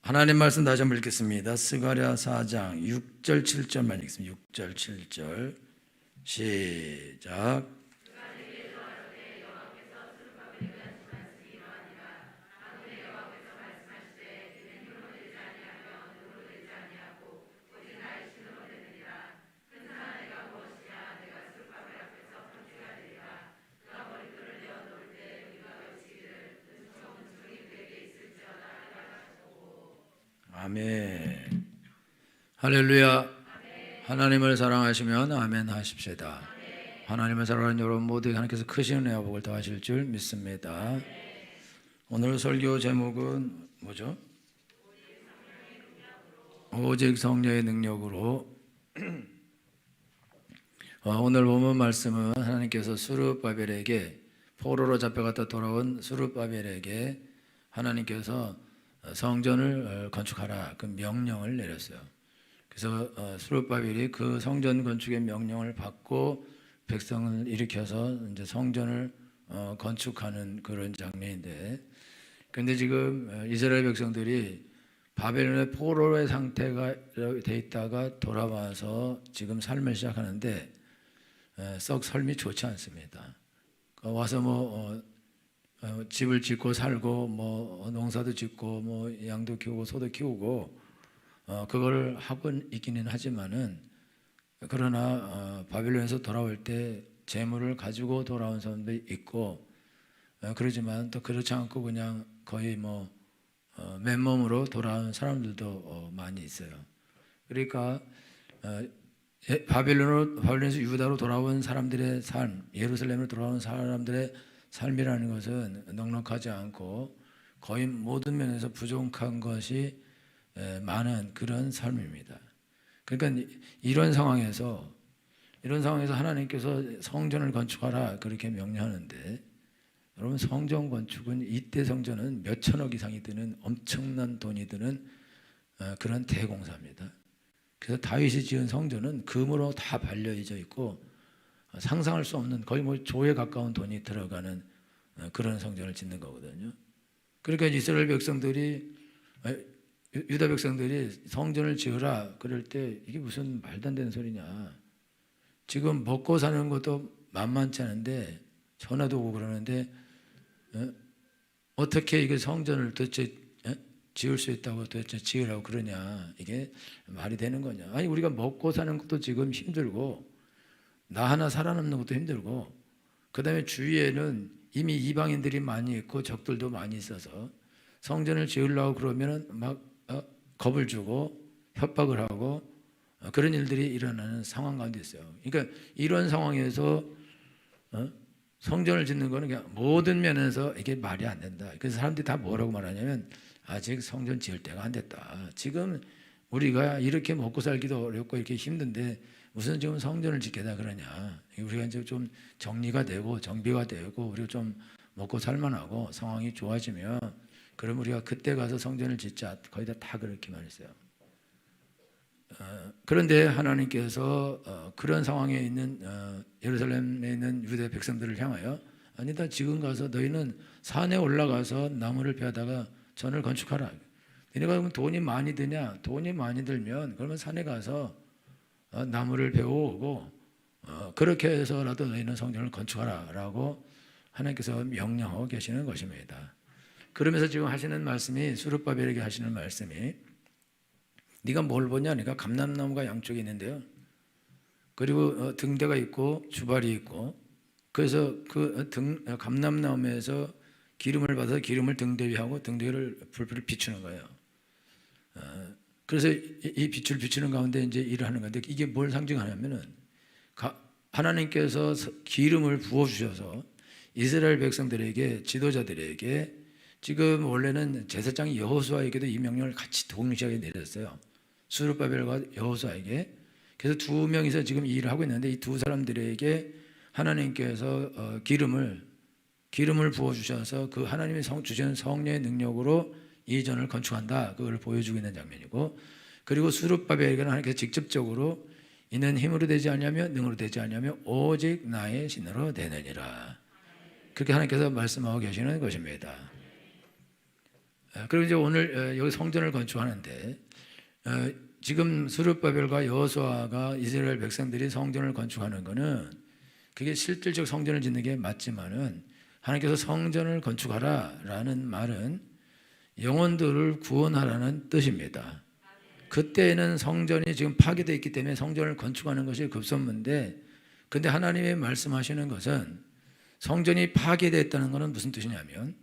하나님 말씀 다시 한번 읽겠습니다. 스가랴 4장 6절 7절만 읽겠습니다. 6절 7절 시작. 아멘. 할렐루야. 하나님을 사랑하시면 아멘 하십시다. 하나님을 사랑하는 여러분 모두에게 하나님께서 크신 은혜와 복을 더하실 줄 믿습니다. 오늘 설교 제목은 뭐죠? 오직 성령의 능력으로. 오늘 본문 말씀은 하나님께서 스룹바벨에게, 포로로 잡혀갔다 돌아온 스룹바벨에게 하나님께서 성전을 건축하라 그 명령을 내렸어요. 그래서 스룹바벨이 그 성전 건축의 명령을 받고 백성을 일으켜서 이제 성전을 건축하는 그런 장면인데, 그런데 지금 이스라엘 백성들이 바벨론의 포로의 상태가 돼 있다가 돌아와서 지금 삶을 시작하는데 썩 삶이 좋지 않습니다. 와서 집을 짓고 살고 농사도 짓고 양도 키우고 소도 키우고 그걸 하고 있기는 하지만은, 그러나 바벨론에서 돌아올 때 재물을 가지고 돌아온 사람도 있고 그러지만 또 그렇지 않고 그냥 거의 맨몸으로 돌아온 사람들도 많이 있어요. 그러니까 바벨론에서 유다로 돌아온 사람들의 삶, 예루살렘으로 돌아온 사람들의 삶이라는 것은 넉넉하지 않고 거의 모든 면에서 부족한 것이 많은 그런 삶입니다. 그러니까 이런 상황에서 하나님께서 성전을 건축하라 그렇게 명령하는데, 여러분 성전 건축은 이때 성전은 몇 천억 이상이 드는 엄청난 돈이 드는 그런 대공사입니다. 그래서 다윗이 지은 성전은 금으로 다 발려져 있고 상상할 수 없는 거의 조에 가까운 돈이 들어가는 그런 성전을 짓는 거거든요. 그러니까 이스라엘 백성들이, 유다 백성들이 성전을 지으라 그럴 때 이게 무슨 말도 안 되는 소리냐, 지금 먹고 사는 것도 만만치 않은데 전화도 오고 그러는데 어떻게 이게 성전을 도대체 지을 수 있다고 도대체 지으라고 그러냐, 이게 말이 되는 거냐. 아니 우리가 먹고 사는 것도 지금 힘들고 나 하나 살아남는 것도 힘들고, 그 다음에 주위에는 이미 이방인들이 많이 있고 적들도 많이 있어서 성전을 지으려고 그러면 겁을 주고 협박을 하고 그런 일들이 일어나는 상황 가운데 있어요. 그러니까 이런 상황에서 성전을 짓는 거는 그냥 모든 면에서 이게 말이 안 된다. 그래서 사람들이 다 뭐라고 말하냐면 아직 성전 지을 때가 안 됐다. 지금 우리가 이렇게 먹고 살기도 어렵고 이렇게 힘든데 무슨 지금 성전을 짓겠다 그러냐. 우리가 이제 좀 정리가 되고 정비가 되고 우리가 좀 먹고 살만하고 상황이 좋아지면 그럼 우리가 그때 가서 성전을 짓자. 거의 다 그렇게 말했어요. 그런데 하나님께서 그런 상황에 있는 예루살렘에 있는 유대 백성들을 향하여 아니다, 지금 가서 너희는 산에 올라가서 나무를 베다가 전을 건축하라. 너희가 그러면 돈이 많이 드냐? 돈이 많이 들면 그러면 산에 가서 나무를 베어오고 그렇게 해서라도 너희는 성전을 건축하라 라고 하나님께서 명령하고 계시는 것입니다. 그러면서 지금 하시는 말씀이, 스룹바벨에게 하시는 말씀이, 네가 뭘 보냐? 네가 감람나무가 양쪽에 있는데요, 그리고 등대가 있고 주발이 있고, 그래서 그 감람나무에서 기름을 받아서 기름을 등대 위에 하고 등대 위를 불을 비추는 거예요. 그래서 이 빛을 비추는 가운데 이제 일을 하는 건데, 이게 뭘 상징하냐면은 하나님께서 기름을 부어 주셔서 이스라엘 백성들에게, 지도자들에게, 지금 원래는 제사장이 여호수아에게도 이 명령을 같이 동시에 내렸어요. 스룹바벨과 여호수아에게. 그래서 두 명이서 지금 이 일을 하고 있는데 이 두 사람들에게 하나님께서 기름을 부어 주셔서 그 하나님이 주시는 성령의 능력으로 이 전을 건축한다, 그걸 보여주고 있는 장면이고, 그리고 스룹바벨에게는 하나님께서 직접적으로 이는 힘으로 되지 않냐며 능으로 되지 않냐며 오직 나의 신으로 되느니라, 그렇게 하나님께서 말씀하고 계시는 것입니다. 그리고 이제 오늘 여기 성전을 건축하는데 지금 스룹바벨과 여호수아가 이스라엘 백성들이 성전을 건축하는 거는 그게 실질적 성전을 짓는 게 맞지만은 하나님께서 성전을 건축하라라는 말은 영혼들을 구원하라는 뜻입니다. 그때는 성전이 지금 파괴되어 있기 때문에 성전을 건축하는 것이 급선무인데, 근데 하나님이 말씀하시는 것은 성전이 파괴됐다는 것은 무슨 뜻이냐면,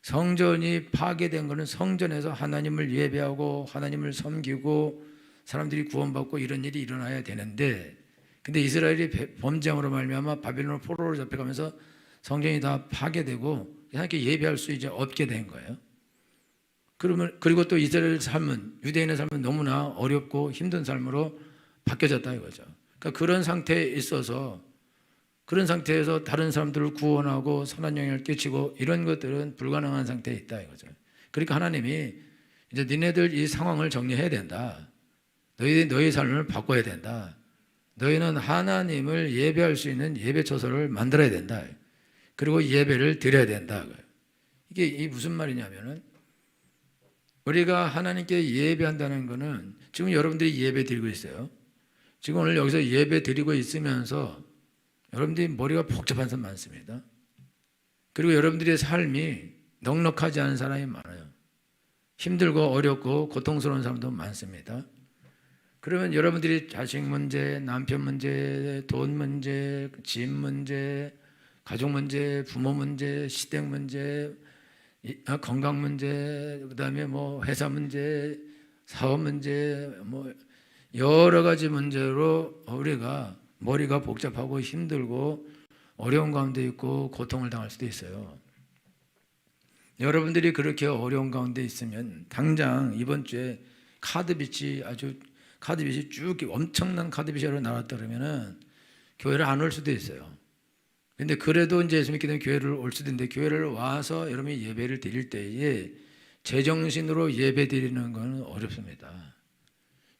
성전이 파괴된 것은 성전에서 하나님을 예배하고 하나님을 섬기고 사람들이 구원받고 이런 일이 일어나야 되는데, 근데 이스라엘이 범죄함으로 말미암아 바벨론 포로로 잡혀가면서 성전이 다 파괴되고 하나님께 예배할 수 이제 없게 된 거예요. 그리고 또 이스라엘 삶은, 유대인의 삶은 너무나 어렵고 힘든 삶으로 바뀌어졌다 이거죠. 그러니까 그런 상태에 있어서, 그런 상태에서 다른 사람들을 구원하고 선한 영향을 끼치고 이런 것들은 불가능한 상태에 있다 이거죠. 그러니까 하나님이 이제 니네들 이 상황을 정리해야 된다. 너희의 삶을 바꿔야 된다. 너희는 하나님을 예배할 수 있는 예배 처소를 만들어야 된다. 그리고 예배를 드려야 된다. 이게 무슨 말이냐면은, 우리가 하나님께 예배한다는 것은 지금 여러분들이 예배 드리고 있어요. 지금 오늘 여기서 예배 드리고 있으면서 여러분들이 머리가 복잡한 사람 많습니다. 그리고 여러분들의 삶이 넉넉하지 않은 사람이 많아요. 힘들고 어렵고 고통스러운 사람도 많습니다. 그러면 여러분들이 자식 문제, 남편 문제, 돈 문제, 집 문제, 가족 문제, 부모 문제, 시댁 문제, 건강 문제, 그다음에 뭐 회사 문제, 사업 문제, 뭐 여러 가지 문제로 우리가 머리가 복잡하고 힘들고 어려운 가운데 있고 고통을 당할 수도 있어요. 여러분들이 그렇게 어려운 가운데 있으면 당장 이번 주에 카드빚이 쭉 엄청난 카드빚으로 나왔다 그러면은 교회를 안 올 수도 있어요. 근데 그래도 이제 예수 믿게 되면 교회를 올 수도 있는데, 교회를 와서 여러분이 예배를 드릴 때에 제정신으로 예배 드리는 건 어렵습니다.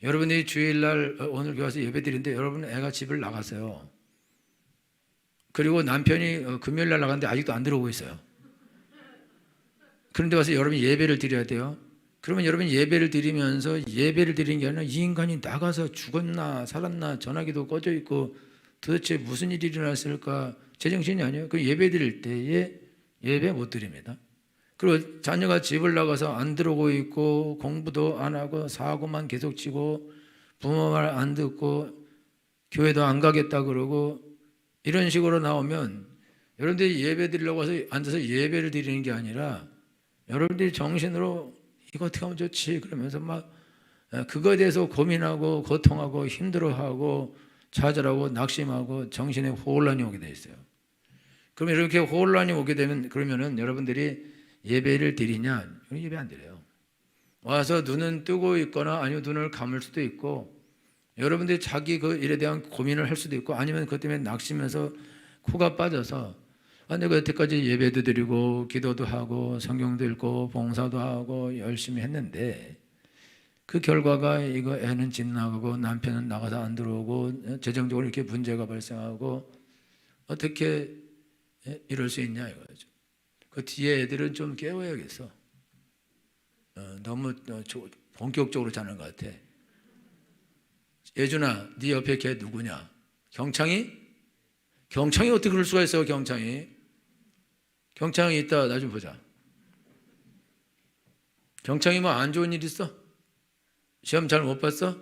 여러분이 주일날 오늘 교회 와서 예배 드리는데 여러분 애가 집을 나갔어요. 그리고 남편이 금요일날 나갔는데 아직도 안 들어오고 있어요. 그런데 와서 여러분이 예배를 드려야 돼요. 그러면 여러분이 예배를 드리면서 예배를 드리는 게 아니라 이 인간이 나가서 죽었나 살았나 전화기도 꺼져 있고 도대체 무슨 일이 일어났을까 제정신이 아니에요. 그 예배 드릴 때에 예배 못 드립니다. 그리고 자녀가 집을 나가서 안 들어오고 있고 공부도 안 하고 사고만 계속 치고 부모 말 안 듣고 교회도 안 가겠다 그러고 이런 식으로 나오면 여러분들이 예배 드리려고 와서 앉아서 예배를 드리는 게 아니라 여러분들이 정신으로 이거 어떻게 하면 좋지 그러면서 막 그거에 대해서 고민하고 고통하고 힘들어하고 좌절하고 낙심하고 정신에 혼란이 오게 돼 있어요. 그럼 이렇게 혼란이 오게 되면 그러면은 여러분들이 예배를 드리냐? 예배 안 드려요. 와서 눈은 뜨고 있거나 아니면 눈을 감을 수도 있고 여러분들이 자기 그 일에 대한 고민을 할 수도 있고 아니면 그것 때문에 낙심해서 코가 빠져서 내가 여태까지 예배도 드리고 기도도 하고 성경도 읽고 봉사도 하고 열심히 했는데 그 결과가 이거 애는 집 나가고 남편은 나가서 안 들어오고 재정적으로 이렇게 문제가 발생하고 어떻게 이럴 수 있냐 이거죠. 그 뒤에 애들은 좀 깨워야겠어. 너무 본격적으로 자는 것 같아. 예준아, 네 옆에 걔 누구냐? 경창이? 경창이 어떻게 그럴 수가 있어? 경창이 있다. 나 좀 보자. 경창이 뭐 안 좋은 일 있어? 시험 잘 못 봤어?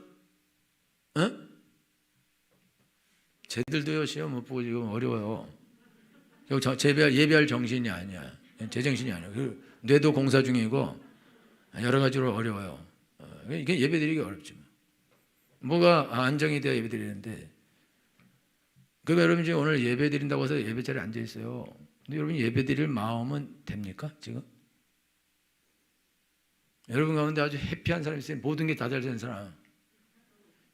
응? 쟤들도요 시험 못 보고 지금 어려워요. 예배할 정신이 아니야. 제정신이 아니야. 뇌도 공사 중이고 여러 가지로 어려워요. 이게 예배드리기 어렵지. 뭐가 안정이 돼야 예배드리는데, 그러니까 여러분 지금 오늘 예배드린다고 해서 예배 자리에 앉아 있어요. 근데 여러분 예배드릴 마음은 됩니까 지금? 여러분 가운데 아주 해피한 사람이 있어요. 모든 게 다 잘 되는 사람.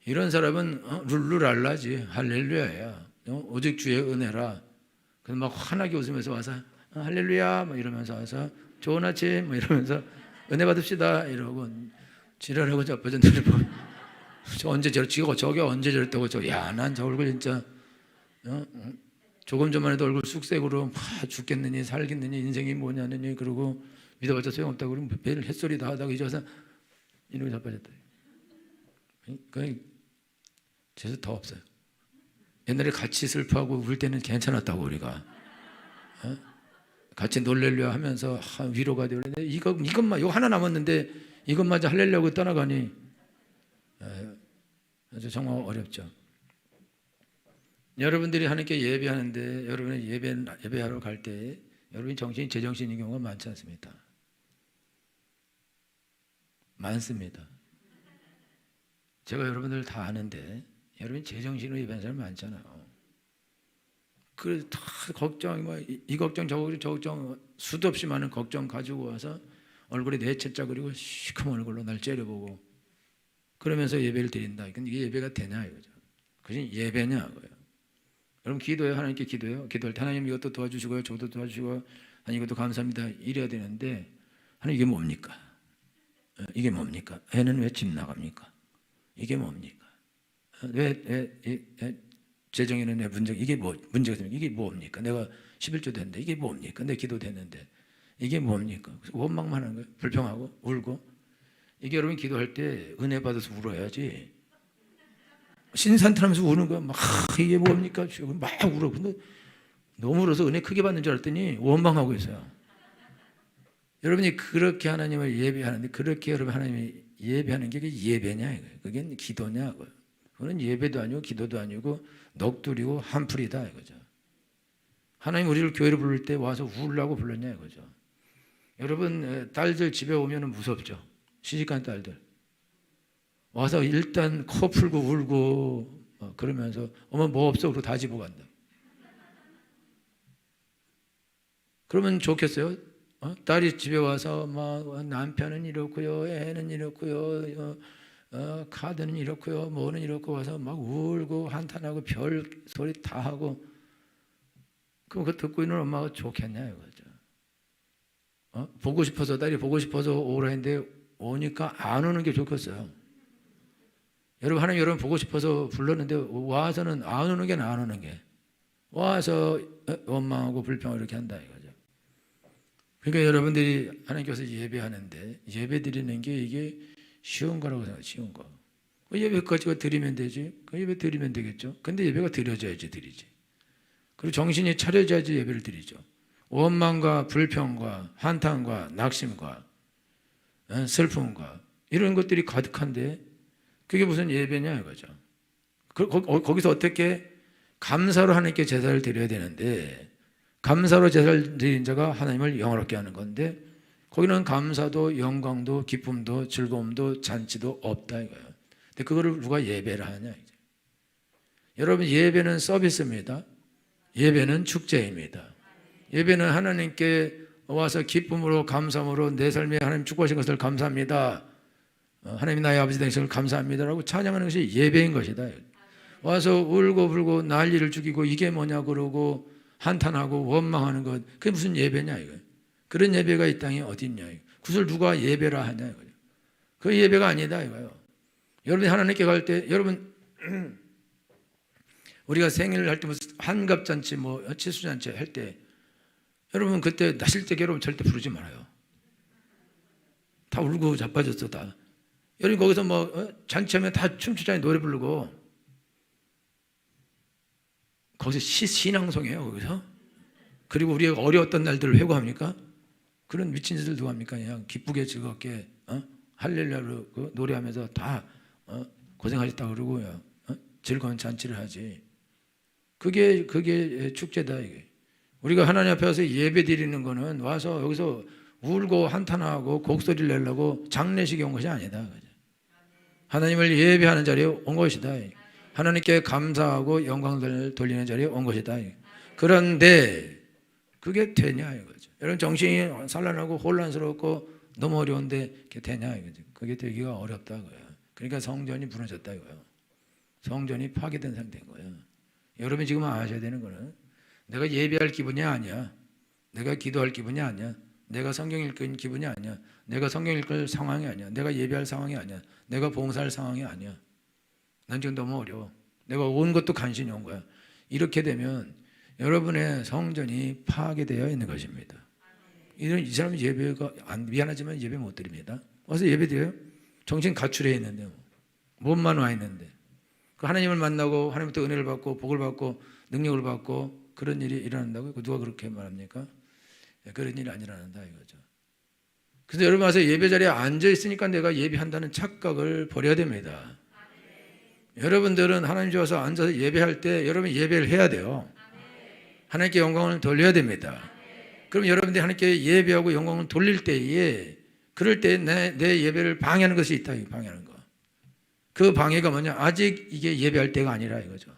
이런 사람은 룰루랄라지 할렐루야야. 오직 주의 은혜라. 그래서 막 환하게 웃으면서 와서 할렐루야 뭐 이러면서 와서 좋은 아침 뭐 이러면서 은혜 받읍시다 이러고 지랄하고 자빠졌는데 언제 저게 언제 저랬다고 난 저 얼굴 진짜 조금 전만 해도 얼굴 쑥색으로 죽겠느니 살겠느니 인생이 뭐냐느니 그러고 믿어봤자 소용없다고 그러면 매일 햇소리 다 하다가 이제 와서 이놈이 자빠졌다. 그러니까 재수 더 없어요. 옛날에 같이 슬퍼하고 울 때는 괜찮았다고 우리가. 같이 놀래려 하면서 위로가 되는데 이것만 이거 하나 남았는데 이것마저 할래려고 떠나가니 아주 정말 어렵죠. 여러분들이 하나님께 예배하는데 여러분이 예배하러 갈 때 여러분이 정신이 제정신인 경우가 많지 않습니까? 많습니다. 제가 여러분들 다 아는데 여러분이 제정신으로 예배하는 사람 많잖아요. 그 다 걱정, 이 걱정 저 걱정 수도 없이 많은 걱정 가지고 와서 얼굴에 내채자 그리고 시커먼 얼굴로 날 째려보고 그러면서 예배를 드린다. 근데 이게 예배가 되냐 이거죠. 그것이 예배냐고요. 여러분 기도해요. 하나님께 기도해요. 기도할 때 하나님 이것도 도와주시고요. 저것도 도와주시고 하나님 이것도 감사합니다. 이래야 되는데 하나님 이게 뭡니까? 이게 뭡니까? 애는 왜 집 나갑니까? 이게 뭡니까? 왜 재정에는 내 이게 문제가 되면 이게 뭡니까? 내가 11조 됐는데 이게 뭡니까? 내 기도 됐는데 이게 뭡니까? 원망만 하는 거예요. 불평하고 울고. 이게 여러분 기도할 때 은혜 받아서 울어야지. 신산탄하면서 우는 거야. 막 이게 뭡니까? 막 울어. 근데 너무 울어서 은혜 크게 받는 줄 알았더니 원망하고 있어요. 여러분이 그렇게 하나님을 예배하는데 그렇게 여러분 하나님이 예배하는 게 예배냐 이거예요. 그게 기도냐고요. 그건 예배도 아니고 기도도 아니고 넋두리고 한풀이다 이거죠. 하나님 우리를 교회로 부를 때 와서 울라고 불렀냐 이거죠. 여러분 딸들 집에 오면 무섭죠. 시집간 딸들 와서 일단 코 풀고 울고 그러면서 어머 뭐 없어 그러고 다 집어간다. 그러면 좋겠어요? 딸이 집에 와서 막 남편은 이렇고요, 애는 이렇고요, 카드는 이렇고요, 뭐는 이렇고 와서 막 울고 한탄하고 별 소리 다 하고 그럼 그거 듣고 있는 엄마가 좋겠냐 이거죠. 보고 싶어서 딸이 보고 싶어서 오라 했는데 오니까 안 오는 게 좋겠어요. 여러분 하나님 여러분 보고 싶어서 불렀는데 와서는 안 오는 게 안 오는 게 와서 원망하고 불평을 이렇게 한다 이거죠. 그러니까 여러분들이 하나님께서 예배하는데 예배 드리는 게 이게 쉬운 거라고 생각해요. 쉬운 거. 예배까지가 드리면 되지. 그 예배 드리면 되겠죠. 근데 예배가 드려져야지 드리지. 그리고 정신이 차려져야지 예배를 드리죠. 원망과 불평과 한탄과 낙심과 슬픔과 이런 것들이 가득한데 그게 무슨 예배냐 이거죠. 거기서 어떻게 감사로 하나님께 제사를 드려야 되는데 감사로 제사를 드린 자가 하나님을 영화롭게 하는 건데 거기는 감사도 영광도 기쁨도 즐거움도 잔치도 없다 이거예요. 근데 그거를 누가 예배를 하냐 이제. 여러분 예배는 서비스입니다. 예배는 축제입니다. 예배는 하나님께 와서 기쁨으로 감사함으로 내 삶에 하나님 축복하신 것을 감사합니다. 하나님 나의 아버지 되신 것을 감사합니다라고 찬양하는 것이 예배인 것이다. 와서 울고 불고 난리를 죽이고 이게 뭐냐 그러고 한탄하고 원망하는 것 그게 무슨 예배냐 이거예요. 그런 예배가 이 땅에 어디 있냐 이거예요. 그것을 누가 예배라 하냐 이거예요. 그 예배가 아니다 이거예요. 여러분이 하나님께 갈 때 여러분 우리가 생일을 할 때 무슨 한갑잔치 뭐 칠수잔치 할 때 여러분 그때 나실 때 여러분 절대 부르지 말아요. 다 울고 자빠졌어 다. 여러분 거기서 뭐 잔치하면 다 춤추자니 노래 부르고 거기서 신앙송이에요 거기서. 그리고 우리가 어려웠던 날들을 회고합니까? 그런 미친 짓을 누가 합니까? 그냥 기쁘게 즐겁게 할렐루야로 노래하면서 다 고생하셨다 그러고요. 즐거운 잔치를 하지. 그게 축제다 이게. 우리가 하나님 앞에 와서 예배 드리는 거는 와서 여기서 울고 한탄하고 곡소리를 내려고 장례식에 온 것이 아니다. 하나님을 예배하는 자리에 온 것이다. 하나님께 감사하고 영광을 돌리는 자리에 온 것이다. 그런데 그게 되냐 이거죠. 여러분 정신이 산란하고 혼란스럽고 너무 어려운데 그게 되냐 이거죠. 그게 되기가 어렵다고요. 그러니까 성전이 무너졌다 이거예요. 성전이 파괴된 상태인 거예요. 여러분이 지금 아셔야 되는 거는 내가 예배할 기분이 아니야. 내가 기도할 기분이 아니야. 내가 성경 읽을 기분이 아니야. 내가 성경 읽을 상황이 아니야. 내가 예배할 상황이 아니야. 내가 봉사할 상황이 아니야. 난 지금 너무 어려워. 내가 온 것도 간신히 온 거야. 이렇게 되면 여러분의 성전이 파괴되어 있는 것입니다. 이런 이 사람은 예배가 미안하지만 예배 못 드립니다. 와서 예배 드려요? 정신 가출해 있는데 몸만 와 있는데 그 하나님을 만나고 하나님부터 은혜를 받고 복을 받고 능력을 받고 그런 일이 일어난다고요? 누가 그렇게 말합니까? 그런 일이 안 일어난다 이거죠. 그래서 여러분 와서 예배 자리에 앉아 있으니까 내가 예배한다는 착각을 버려야 됩니다. 여러분들은 하나님 좋아서 앉아서 예배할 때 여러분 예배를 해야 돼요. 하나님께 영광을 돌려야 됩니다. 그럼 여러분들이 하나님께 예배하고 영광을 돌릴 때에 그럴 때 내 예배를 방해하는 것이 있다. 방해하는 거. 그 방해가 뭐냐? 아직 이게 예배할 때가 아니라 이거죠.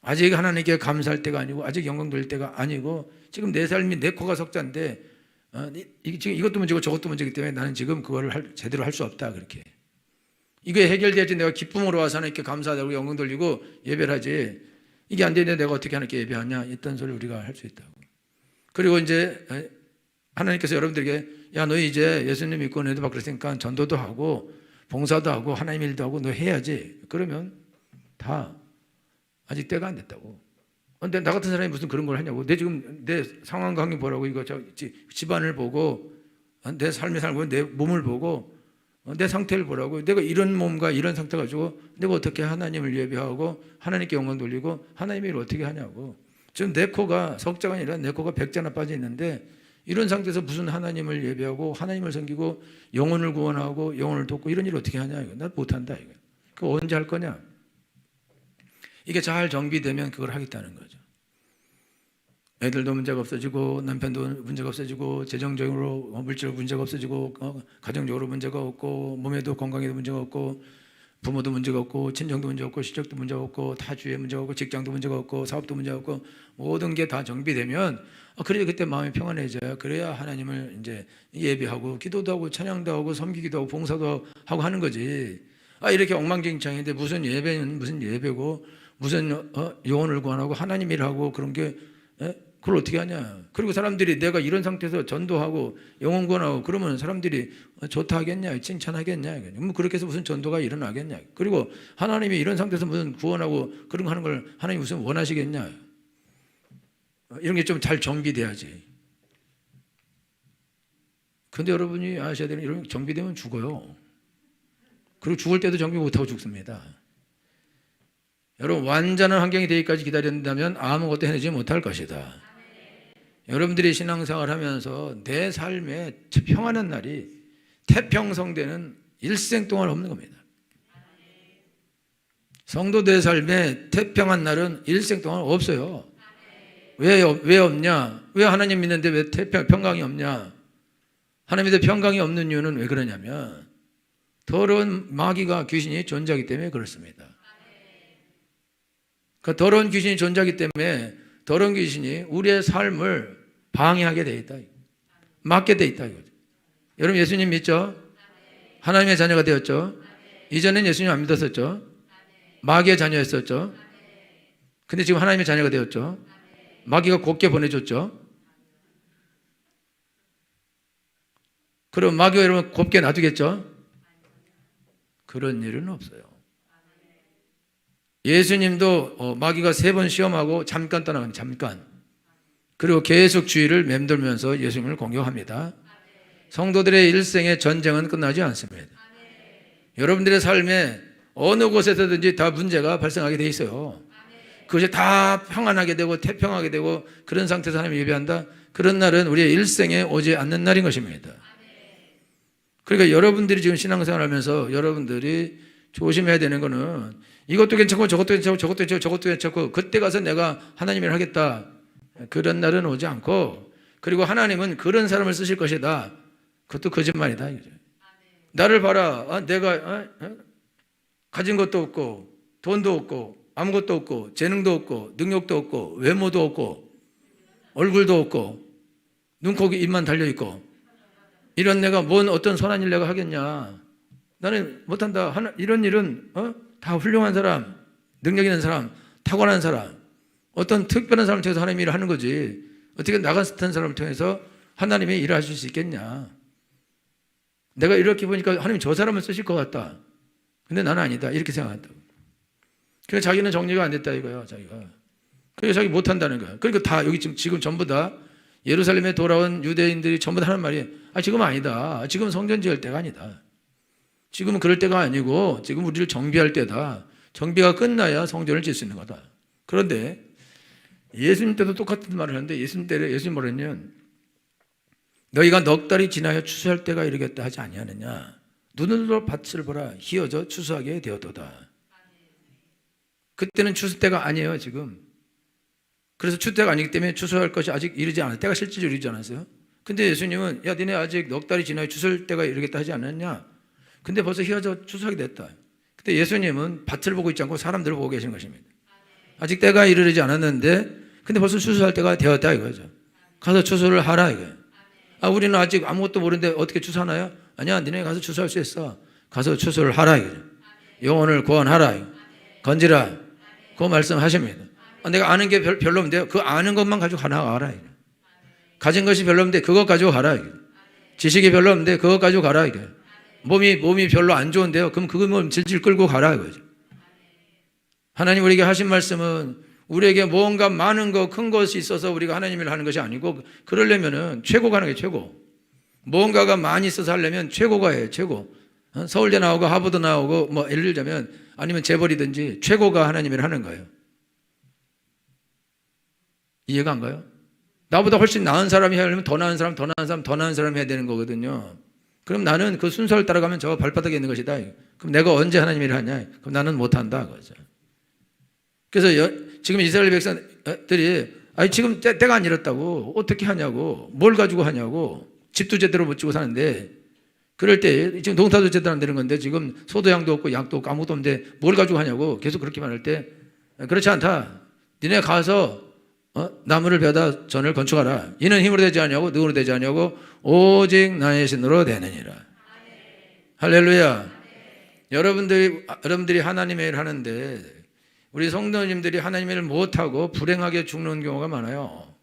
아직 하나님께 감사할 때가 아니고 아직 영광 돌릴 때가 아니고 지금 내 삶이 내 코가 석자인데 지금 이것도 문제고 저것도 문제이기 때문에 나는 지금 그거를 제대로 할 수 없다. 그렇게. 이게 해결돼야지 내가 기쁨으로 와서 하나님께 감사하고 영광 돌리고 예배를 하지. 이게 안 되는데 내가 어떻게 하나님께 예배하냐? 이딴 소리를 우리가 할 수 있다고. 그리고 이제 하나님께서 여러분들에게 야, 너 이제 예수님 믿고 너희도 막 그랬으니까 전도도 하고 봉사도 하고 하나님 일도 하고 너 해야지. 그러면 다 아직 때가 안 됐다고. 근데 나 같은 사람이 무슨 그런 걸 하냐고. 내 지금 내 상황 관계 보라고 이거 집안을 보고 내 삶의 삶을 내 몸을 보고 내 상태를 보라고. 내가 이런 몸과 이런 상태 가지고 내가 어떻게 하나님을 예배하고 하나님께 영광 돌리고 하나님의 일을 어떻게 하냐고. 지금 내 코가 석자가 아니라 내 코가 백자나 빠져 있는데 이런 상태에서 무슨 하나님을 예배하고 하나님을 섬기고 영혼을 구원하고 영혼을 돕고 이런 일을 어떻게 하냐 이거. 나 못한다 이거. 그거 언제 할 거냐. 이게 잘 정비되면 그걸 하겠다는 거죠. 애들도 문제가 없어지고 남편도 문제가 없어지고 재정적으로 물질적으로 문제가 없어지고 가정적으로 문제가 없고 몸에도 건강에도 문제가 없고 부모도 문제가 없고 친정도 문제가 없고 시적도 문제가 없고 타주에 문제가 없고 직장도 문제가 없고 사업도 문제가 없고 모든 게 다 정비되면 그래야 그때 마음이 평안해져요. 그래야 하나님을 이제 예배하고 기도도 하고 찬양도 하고 섬기기도 하고 봉사도 하고 하는 거지. 이렇게 엉망진창인데 무슨 예배는 무슨 예배고 무슨 영혼을 구원하고 하나님 일하고 그런 게 그걸 어떻게 하냐. 그리고 사람들이 내가 이런 상태에서 전도하고 영혼 구원하고 그러면 사람들이 좋다 하겠냐 칭찬하겠냐. 뭐 그렇게 해서 무슨 전도가 일어나겠냐. 그리고 하나님이 이런 상태에서 무슨 구원하고 그런 거 하는 걸 하나님이 무슨 원하시겠냐. 이런 게 좀 잘 정비돼야지. 그런데 여러분이 아셔야 되는 이런 정비되면 죽어요. 그리고 죽을 때도 정비 못하고 죽습니다. 여러분 완전한 환경이 되기까지 기다린다면 아무것도 해내지 못할 것이다. 여러분들이 신앙생활 하면서 내 삶에 평안한 날이 태평성대는 일생 동안 없는 겁니다. 성도들 삶에 태평한 날은 일생 동안 없어요. 왜 없냐? 왜 하나님 믿는데 왜 평강이 없냐? 하나님의 평강이 없는 이유는 왜 그러냐면 더러운 마귀가 귀신이 존재하기 때문에 그렇습니다. 그 더러운 귀신이 존재하기 때문에 더러운 귀신이 우리의 삶을 방해하게 돼 있다. 막게 돼 있다. 이거죠. 여러분 예수님 믿죠? 하나님의 자녀가 되었죠? 이전엔 예수님 안 믿었었죠? 마귀의 자녀였었죠? 근데 지금 하나님의 자녀가 되었죠? 마귀가 곱게 보내줬죠? 그럼 마귀가 여러분 곱게 놔두겠죠? 그런 일은 없어요. 예수님도 마귀가 3번 시험하고 잠깐 떠나갑니다. 잠깐. 그리고 계속 주위를 맴돌면서 예수님을 공격합니다. 성도들의 일생의 전쟁은 끝나지 않습니다. 여러분들의 삶에 어느 곳에서든지 다 문제가 발생하게 돼 있어요. 그것이 다 평안하게 되고 태평하게 되고 그런 상태에서 하나님 예배한다. 그런 날은 우리의 일생에 오지 않는 날인 것입니다. 그러니까 여러분들이 지금 신앙생활 하면서 여러분들이 조심해야 되는 거는 이것도 괜찮고 저것도 괜찮고 저것도 괜찮고 저것도 괜찮고 그때 가서 내가 하나님을 하겠다. 그런 날은 오지 않고 그리고 하나님은 그런 사람을 쓰실 것이다. 그것도 거짓말이다. 나를 봐라. 내가 가진 것도 없고 돈도 없고 아무것도 없고 재능도 없고 능력도 없고 외모도 없고 얼굴도 없고 눈, 코, 입만 달려있고 이런 내가 뭔 어떤 선한 일 내가 하겠냐. 나는 못한다. 이런 일은 다 훌륭한 사람, 능력 있는 사람, 타고난 사람, 어떤 특별한 사람을 통해서 하나님의 일을 하는 거지. 어떻게 나 같은 사람을 통해서 하나님의 일을 하실 수 있겠냐. 내가 이렇게 보니까 하나님 저 사람을 쓰실 것 같다. 근데 나는 아니다. 이렇게 생각한다고. 그래서 자기는 정리가 안 됐다 이거야. 자기가. 그래서 자기 못한다는 거야. 그러니까 다 여기 지금 전부 다 예루살렘에 돌아온 유대인들이 전부 다 하는 말이 지금 아니다. 지금 성전 지을 때가 아니다. 지금은 그럴 때가 아니고 지금 우리를 정비할 때다. 정비가 끝나야 성전을 지을 수 있는 거다. 그런데 예수님 때도 똑같은 말을 하는데 예수님 뭐라 했냐면 너희가 넉 달이 지나야 추수할 때가 이르겠다 하지 아니하느냐. 눈으로 밭을 보라 희어져 추수하게 되었도다. 그때는 추수 때가 아니에요 지금. 그래서 추수 때가 아니기 때문에 추수할 것이 아직 이르지 않았어요. 때가 실질적으로 이르지 않았어요. 근데 예수님은 야 니네 아직 넉 달이 지나야 추수할 때가 이르겠다 하지 않았냐. 근데 벌써 희어져 추수하게 됐다. 근데 예수님은 밭을 보고 있지 않고 사람들을 보고 계신 것입니다. 아직 때가 이르지 않았는데 근데 벌써 추수할 때가 되었다 이거죠. 가서 추수를 하라 이거예요. 우리는 아직 아무것도 모르는데 어떻게 추수하나요? 아니야 니네 가서 추수할 수 있어. 가서 추수를 하라 이거죠. 영혼을 구원하라 이거. 건지라 그 말씀하십니다. 내가 아는 게 별로 없는데요. 그 아는 것만 가지고 가라 이거. 가진 것이 별로 없는데 그것 가지고 가라 이거. 지식이 별로 없는데 그것 가지고 가라 이거. 몸이 별로 안 좋은데요. 그럼 그거 질질 끌고 가라 이거죠. 하나님 우리에게 하신 말씀은 우리에게 뭔가 많은 거, 큰 것이 있어서 우리가 하나님을 하는 것이 아니고 그러려면은 최고가 하는 게 최고. 뭔가가 많이 있어서 하려면 최고가 해요, 최고. 서울대 나오고 하버드 나오고 뭐 예를 들자면 아니면 재벌이든지 최고가 하나님을 하는 거예요. 이해가 안 가요? 나보다 훨씬 나은 사람이 하려면 더 나은 사람, 더 나은 사람, 더 나은 사람이 해야 되는 거거든요. 그럼 나는 그 순서를 따라가면 저 발바닥에 있는 것이다. 그럼 내가 언제 하나님 일을 하냐? 그럼 나는 못한다. 그거죠. 그래서 지금 이스라엘 백성들이 지금 때가 안 이렇다고 어떻게 하냐고 뭘 가지고 하냐고 집도 제대로 못 지고 사는데 그럴 때 지금 농사도 제대로 안 되는 건데 지금 소도양도 없고 약도 없고 아무것도 없는데 뭘 가지고 하냐고 계속 그렇게 말할 때 그렇지 않다. 니네 가서 나무를 베다 전을 건축하라. 이는 힘으로 되지 않냐고 능으로 되지 않냐고 오직 나의 신으로 되느니라. 할렐루야. 여러분들이 하나님의 일을 하는데 우리 성도님들이 하나님의 일을 못하고 불행하게 죽는 경우가 많아요.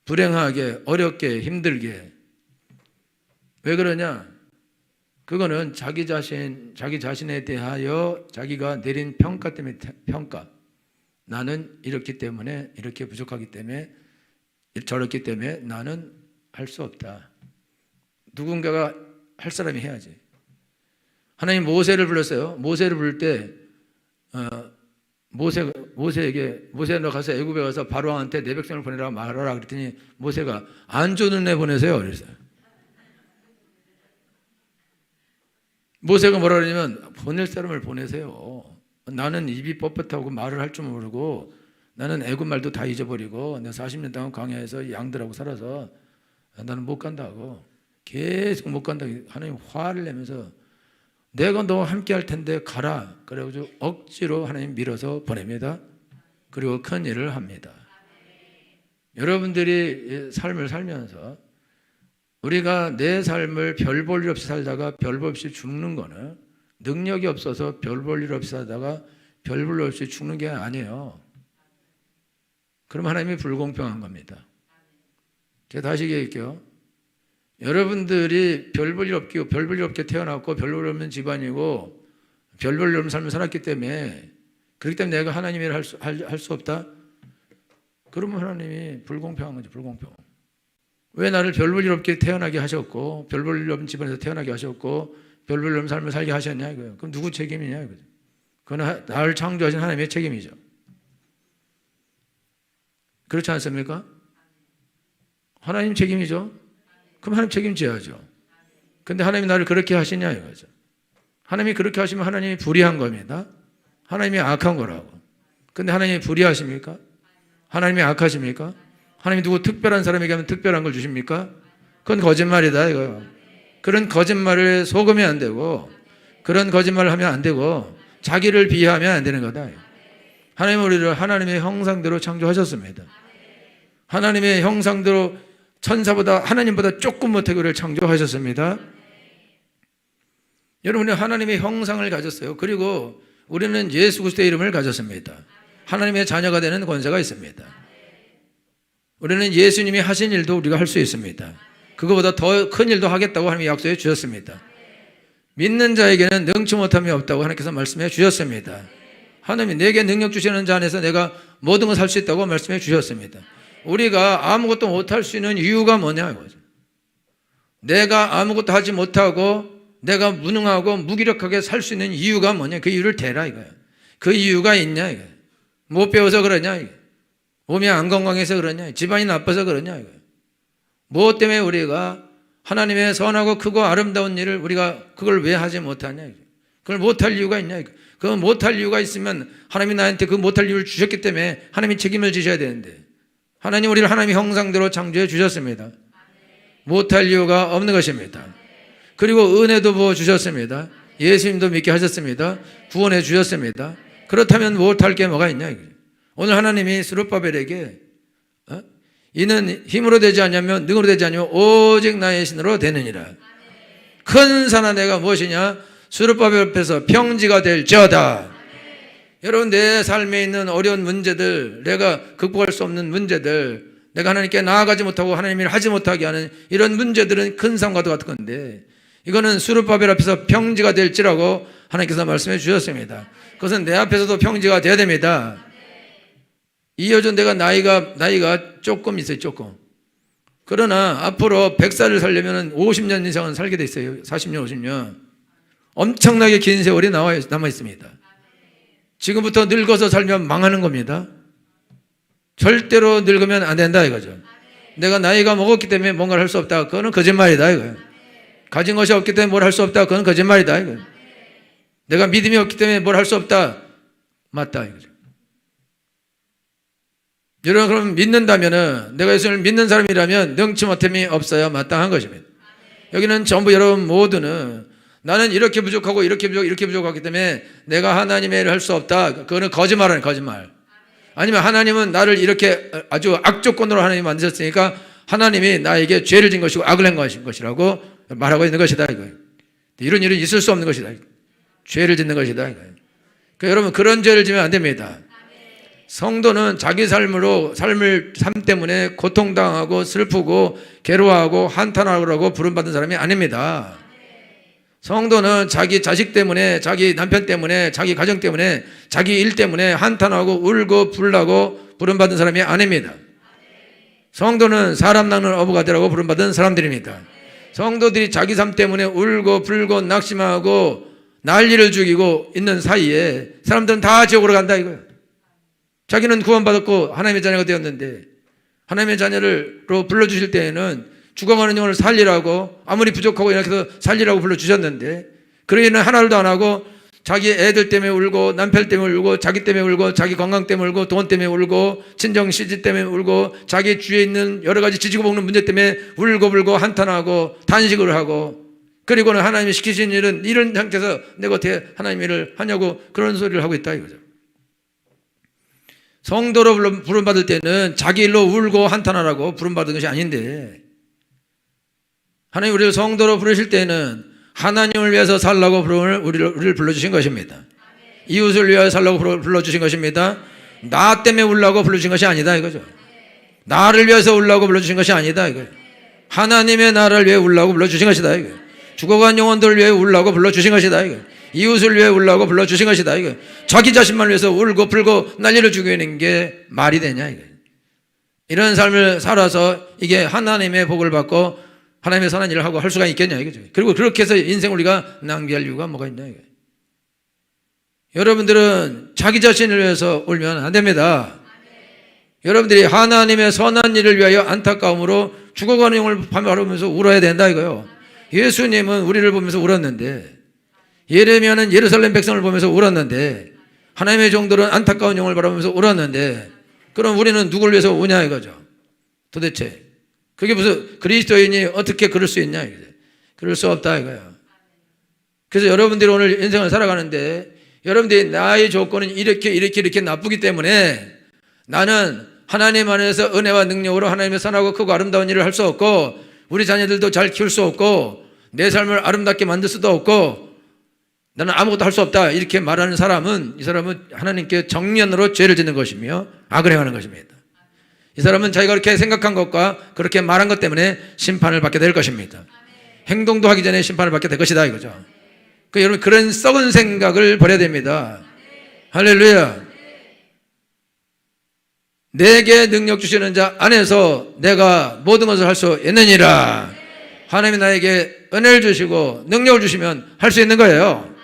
불행하게 어렵게 힘들게. 왜 그러냐? 그거는 자기 자신에 대하여 자기가 내린 평가 때문에 평가. 나는 이렇기 때문에 이렇게 부족하기 때문에 저렇기 때문에 나는 할 수 없다. 누군가가 할 사람이 해야지. 하나님 모세를 불렀어요. 모세를 부를 때 모세에게 너 가서 애굽에 가서 바로왕한테 내 백성을 보내라 말하라 그랬더니 모세가 안 주는 애 보내세요. 그랬어요. 모세가 뭐라 그러냐면 보낼 사람을 보내세요. 나는 입이 뻣뻣하고 말을 할 줄 모르고 나는 애굽 말도 다 잊어버리고 내가 40년 동안 광야에서 양들하고 살아서 나는 못 간다고 계속 못 간다고 하나님 화를 내면서 내가 너와 함께 할 텐데 가라. 그래가지고 억지로 하나님 밀어서 보냅니다. 그리고 큰 일을 합니다. 여러분들이 삶을 살면서 우리가 내 삶을 별 볼 일 없이 살다가 별 볼 없이 죽는 거는 능력이 없어서 별 볼 일 없이 살다가 별 볼 일 없이 죽는 게 아니에요. 그럼 하나님이 불공평한 겁니다. 제가 다시 얘기할게요. 여러분들이 별 볼 일 없게 별 볼 일 없게 태어났고 별 볼 일 없는 집안이고 별 볼 일 없는 삶을 살았기 때문에 그렇기 때문에 내가 하나님 일을 할 수 없다? 그러면 하나님이 불공평한 거죠. 불공평. 왜 나를 별 볼 일 없게 태어나게 하셨고 별 볼 일 없는 집안에서 태어나게 하셨고 별 볼 일 없는 삶을 살게 하셨냐 이거예요. 그럼 누구 책임이냐 이거죠. 그건 나를 창조하신 하나님의 책임이죠. 그렇지 않습니까? 하나님 책임이죠. 그럼 하나님 책임져야죠. 근데 하나님이 나를 그렇게 하시냐 이거죠. 하나님이 그렇게 하시면 하나님이 불의한 겁니다. 하나님이 악한 거라고. 근데 하나님이 불의하십니까? 하나님이 악하십니까? 하나님이 누구 특별한 사람에게 하면 특별한 걸 주십니까? 그건 거짓말이다 이거요. 그런 거짓말을 속으면 안 되고 그런 거짓말을 하면 안 되고 자기를 비하하면 안 되는 거다. 하나님은 우리를 하나님의 형상대로 창조하셨습니다. 하나님의 형상대로 천사보다 하나님보다 조금 못하게 우리를 창조하셨습니다. 여러분은 하나님의 형상을 가졌어요. 그리고 우리는 예수 그리스도의 이름을 가졌습니다. 하나님의 자녀가 되는 권세가 있습니다. 우리는 예수님이 하신 일도 우리가 할 수 있습니다. 그거보다 더 큰 일도 하겠다고 하나님이 약속해 주셨습니다. 믿는 자에게는 능치 못함이 없다고 하나님께서 말씀해 주셨습니다. 하나님이 내게 능력 주시는 자 안에서 내가 모든 걸 살 수 있다고 말씀해 주셨습니다. 우리가 아무것도 못할 수 있는 이유가 뭐냐 이거죠. 내가 아무것도 하지 못하고 내가 무능하고 무기력하게 살 수 있는 이유가 뭐냐. 그 이유를 대라 이거야. 그 이유가 있냐 이거야. 못 배워서 그러냐 이거야. 몸이 안 건강해서 그러냐. 집안이 나빠서 그러냐 이거야. 무엇 때문에 우리가 하나님의 선하고 크고 아름다운 일을 우리가 그걸 왜 하지 못하냐. 그걸 못할 이유가 있냐. 그 못할 이유가 있으면 하나님이 나한테 그 못할 이유를 주셨기 때문에 하나님이 책임을 지셔야 되는데 하나님 우리를 하나님의 형상대로 창조해 주셨습니다. 못할 이유가 없는 것입니다. 그리고 은혜도 부어주셨습니다. 예수님도 믿게 하셨습니다. 구원해 주셨습니다. 그렇다면 못할 게 뭐가 있냐. 오늘 하나님이 스룹바벨에게 이는 힘으로 되지 않냐면 능으로 되지 않냐면 오직 나의 신으로 되느니라. 큰 산하 내가 무엇이냐. 스룹바벨 앞에서 평지가 될지어다. 여러분 내 삶에 있는 어려운 문제들, 내가 극복할 수 없는 문제들, 내가 하나님께 나아가지 못하고 하나님 일을 하지 못하게 하는 이런 문제들은 큰 산과도 같은 건데 이거는 스룹바벨 앞에서 평지가 될지라고 하나님께서 말씀해 주셨습니다. 그것은 내 앞에서도 평지가 되어야 됩니다. 이어져 내가 나이가 조금 있어요. 조금. 그러나 앞으로 100살을 살려면 50년 이상은 살게 돼 있어요. 40년 50년 엄청나게 긴 세월이 남아 있습니다. 지금부터 늙어서 살면 망하는 겁니다. 절대로 늙으면 안 된다 이거죠. 내가 나이가 먹었기 때문에 뭔가를 할 수 없다. 그거는 거짓말이다 이거예요. 가진 것이 없기 때문에 뭘 할 수 없다. 그건 거짓말이다 이거예요. 내가 믿음이 없기 때문에 뭘 할 수 없다. 맞다 이거죠. 여러분 그럼 믿는다면은 내가 예수님을 믿는 사람이라면 능치 못함이 없어야 마땅한 것입니다. 여기는 전부 여러분 모두는 나는 이렇게 부족하고 이렇게 부족하기 때문에 내가 하나님의 일을 할 수 없다. 그거는 거짓말이에요. 거짓말. 아니면 하나님은 나를 이렇게 아주 악조건으로 하나님이 만드셨으니까 하나님이 나에게 죄를 진 것이고 악을 한 것이라고 말하고 있는 것이다 이거예요. 이런 일은 있을 수 없는 것이다. 죄를 짓는 것이다 이거예요. 그러니까 여러분 그런 죄를 지면 안 됩니다. 성도는 자기 삶 때문에 고통당하고 슬프고 괴로워하고 한탄하고 부름받은 사람이 아닙니다. 성도는 자기 자식 때문에, 자기 남편 때문에, 자기 가정 때문에, 자기 일 때문에 한탄하고 울고 불나고 부름받은 사람이 아닙니다. 성도는 사람 낚는 어부가 되라고 부름받은 사람들입니다. 성도들이 자기 삶 때문에 울고 불고 낙심하고 난리를 죽이고 있는 사이에 사람들은 다 지옥으로 간다 이거예요. 자기는 구원받았고 하나님의 자녀가 되었는데 하나님의 자녀로 불러주실 때에는 죽어가는 영혼을 살리라고 아무리 부족하고 이렇게 해서 살리라고 불러주셨는데 그런 일은 하나도 안 하고 자기 애들 때문에 울고 남편 때문에 울고 자기 때문에 울고 자기 건강 때문에 울고 돈 때문에 울고 친정 시집 때문에 울고 자기 주위에 있는 여러 가지 지지고 볶는 문제 때문에 울고 불고 한탄하고 단식을 하고 그리고는 하나님이 시키신 일은 이런 상태에서 내가 어떻게 하나님 일을 하냐고 그런 소리를 하고 있다 이거죠. 성도로 부름받을 때는 자기 일로 울고 한탄하라고 부름받은 것이 아닌데 하나님 우리를 성도로 부르실 때는 하나님을 위해서 살라고 우리를 불러주신 것입니다. 이웃을 위하여 살라고 불러주신 것입니다. 나 때문에 울라고 불러주신 것이 아니다 이거죠. 나를 위해서 울라고 불러주신 것이 아니다 이거예요. 하나님의 나라를 위해 울라고 불러주신 것이다 이거예요. 죽어간 영혼들을 위해 울라고 불러주신 것이다 이거예요. 이웃을 위해 울라고 불러주신 것이다 이거예요. 자기 자신만 위해서 울고 풀고 난리를 죽이는 게 말이 되냐 이거예요. 이런 삶을 살아서 이게 하나님의 복을 받고 하나님의 선한 일을 하고 할 수가 있겠냐 이거죠. 그리고 그렇게 해서 인생을 우리가 낭비할 이유가 뭐가 있냐 이거예요. 여러분들은 자기 자신을 위해서 울면 안 됩니다. 여러분들이 하나님의 선한 일을 위하여 안타까움으로 죽어가는 영혼을 바라보면서 울어야 된다 이거예요. 예수님은 우리를 보면서 울었는데 예레미야는 예루살렘 백성을 보면서 울었는데 하나님의 종들은 안타까운 영혼을 바라보면서 울었는데 그럼 우리는 누굴 위해서 우냐 이거죠. 도대체 그게 무슨 그리스도인이 어떻게 그럴 수 있냐 이거죠. 그럴 수 없다 이거야. 그래서 여러분들이 오늘 인생을 살아가는데 여러분들이 나의 조건은 이렇게 나쁘기 때문에 나는 하나님 안에서 은혜와 능력으로 하나님의 선하고 크고 아름다운 일을 할 수 없고 우리 자녀들도 잘 키울 수 없고 내 삶을 아름답게 만들 수도 없고 나는 아무것도 할 수 없다 이렇게 말하는 사람은 이 사람은 하나님께 정면으로 죄를 짓는 것이며 악을 행하는 것입니다. 이 사람은 자기가 그렇게 생각한 것과 그렇게 말한 것 때문에 심판을 받게 될 것입니다. 행동도 하기 전에 심판을 받게 될 것이다 이거죠. 그러니까 여러분 그런 썩은 생각을 버려야 됩니다. 할렐루야. 내게 능력 주시는 자 안에서 내가 모든 것을 할 수 있느니라. 하나님이 나에게 은혜를 주시고 능력을 주시면 할 수 있는 거예요.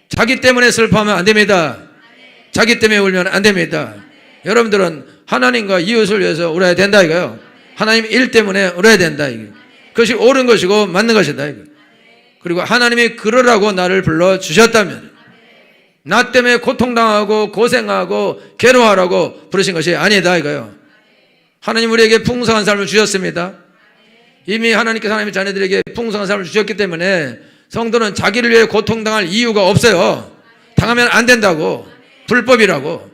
자기 때문에 슬퍼하면 안 됩니다. 자기 때문에 울면 안 됩니다. 여러분들은 하나님과 이웃을 위해서 울어야 된다 이거요. 하나님 일 때문에 울어야 된다 이거. 그것이 옳은 것이고 맞는 것이다 이거. 그리고 하나님이 그러라고 나를 불러 주셨다면, 나 때문에 고통당하고 고생하고 괴로워하라고 부르신 것이 아니다 이거요. 하나님 우리에게 풍성한 삶을 주셨습니다. 이미 하나님께서 하나님의 자녀들에게 풍성한 삶을 주셨기 때문에 성도는 자기를 위해 고통당할 이유가 없어요. 당하면 안 된다고, 불법이라고.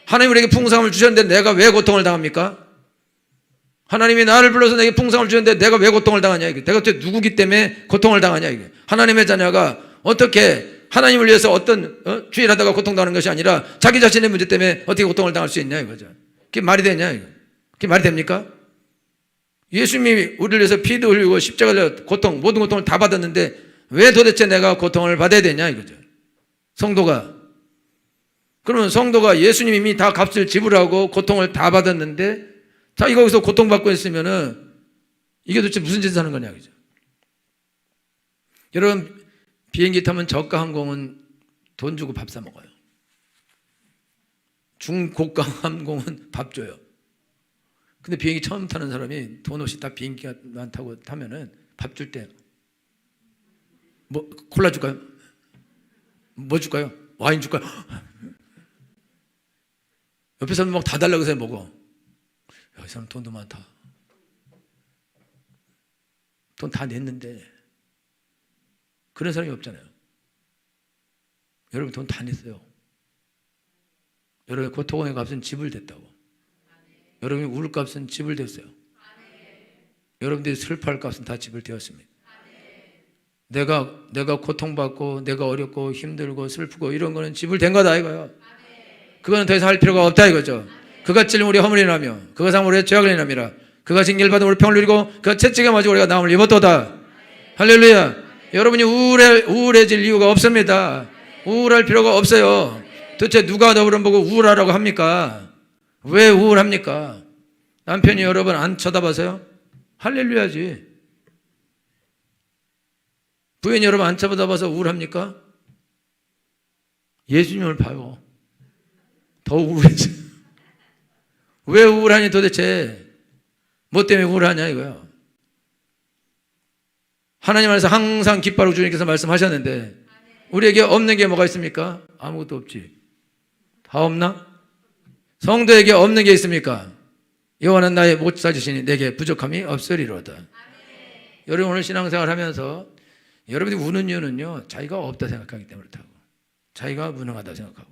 하나님 우리에게 풍성함을 주셨는데 내가 왜 고통을 당합니까? 하나님이 나를 불러서 내게 풍성함을 주셨는데 내가 왜 고통을 당하냐 이게. 내가 또 누구기 때문에 고통을 당하냐 이게. 하나님의 자녀가 어떻게 하나님을 위해서 어떤 주일하다가 고통당하는 것이 아니라 자기 자신의 문제 때문에 어떻게 고통을 당할 수 있냐 이거죠. 그게 말이 되냐 이거. 그게 말이 됩니까? 예수님이 우리를 위해서 피도 흘리고 십자가를 고통, 모든 고통을 다 받았는데 왜 도대체 내가 고통을 받아야 되냐 이거죠. 성도가. 그러면 성도가 예수님이 이미 다 값을 지불하고 고통을 다 받았는데 자기가 거기서 고통받고 있으면은 이게 도대체 무슨 짓을 하는 거냐 그죠. 여러분 비행기 타면 저가 항공은 돈 주고 밥 사 먹어요. 중고가 항공은 밥 줘요. 근데 비행기 처음 타는 사람이 돈 없이 딱 비행기만 타고 타면은 밥 줄 때 뭐 콜라 줄까요? 뭐 줄까요? 와인 줄까요? 옆에 사람 막 다 달라고 해서 먹어. 야, 이 사람 돈도 많다. 돈 다 냈는데 그런 사람이 없잖아요. 여러분 돈 다 냈어요. 여러분의 고통의 값은 지불됐다고. 여러분이 울 값은 지불됐어요. 여러분들이 슬퍼할 값은 다 지불되었습니다. 내가 고통받고 내가 어렵고 힘들고 슬프고 이런 거는 지불된 거다 이거요. 그거는 더 이상 할 필요가 없다 이거죠. 그가 찔림 우리 허물이 나며 그가 상 우리의 죄악을 인함이라. 그가 징계를 받은 우리 평을 누리고 그가 채찍에 맞아 우리가 나음을 입었도다. 할렐루야. 여러분이 우울해질 이유가 없습니다. 우울할 필요가 없어요. 도대체 누가 너를 보고 우울하라고 합니까? 왜 우울합니까? 남편이 여러분 안 쳐다봐서요? 할렐루야지. 부인이 여러분 안 쳐다봐서 우울합니까? 예수님을 봐요. 더 우울해져. 왜 우울하니 도대체? 뭐 때문에 우울하냐 이거야. 하나님 안에서 항상 기뻐하고 주님께서 말씀하셨는데 우리에게 없는 게 뭐가 있습니까? 아무것도 없지. 다 없나? 성도에게 없는 게 있습니까? 여호와는 나의 목자시니 내게 부족함이 없으리로다. 여러분 오늘 신앙생활 하면서 여러분들이 우는 이유는요, 자기가 없다 생각하기 때문에 그렇다고. 자기가 무능하다 생각하고,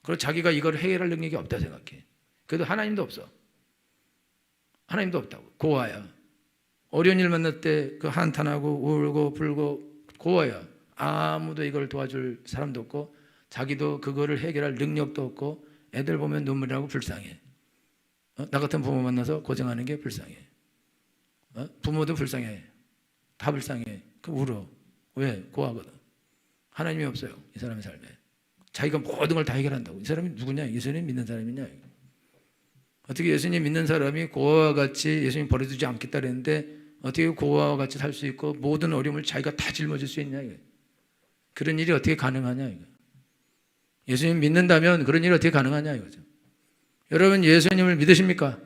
그리고 자기가 이걸 해결할 능력이 없다 생각해. 그래도 하나님도 없어. 하나님도 없다고. 고아야. 어려운 일 만날 때 그 한탄하고 울고 불고 고아야. 아무도 이걸 도와줄 사람도 없고 자기도 그거를 해결할 능력도 없고 애들 보면 눈물이 나고 불쌍해. 나 같은 부모 만나서 고생하는 게 불쌍해. 부모도 불쌍해. 다 불쌍해. 그 울어. 왜? 고아거든. 하나님이 없어요. 이 사람의 삶에. 자기가 모든 걸 다 해결한다고. 이 사람이 누구냐? 예수님 믿는 사람이냐? 어떻게 예수님 믿는 사람이 고아와 같이 예수님 버려두지 않겠다 그랬는데 어떻게 고아와 같이 살 수 있고 모든 어려움을 자기가 다 짊어질 수 있냐? 그런 일이 어떻게 가능하냐? 예수님 믿는다면 그런 일이 어떻게 가능하냐? 이거죠. 여러분 예수님을 믿으십니까?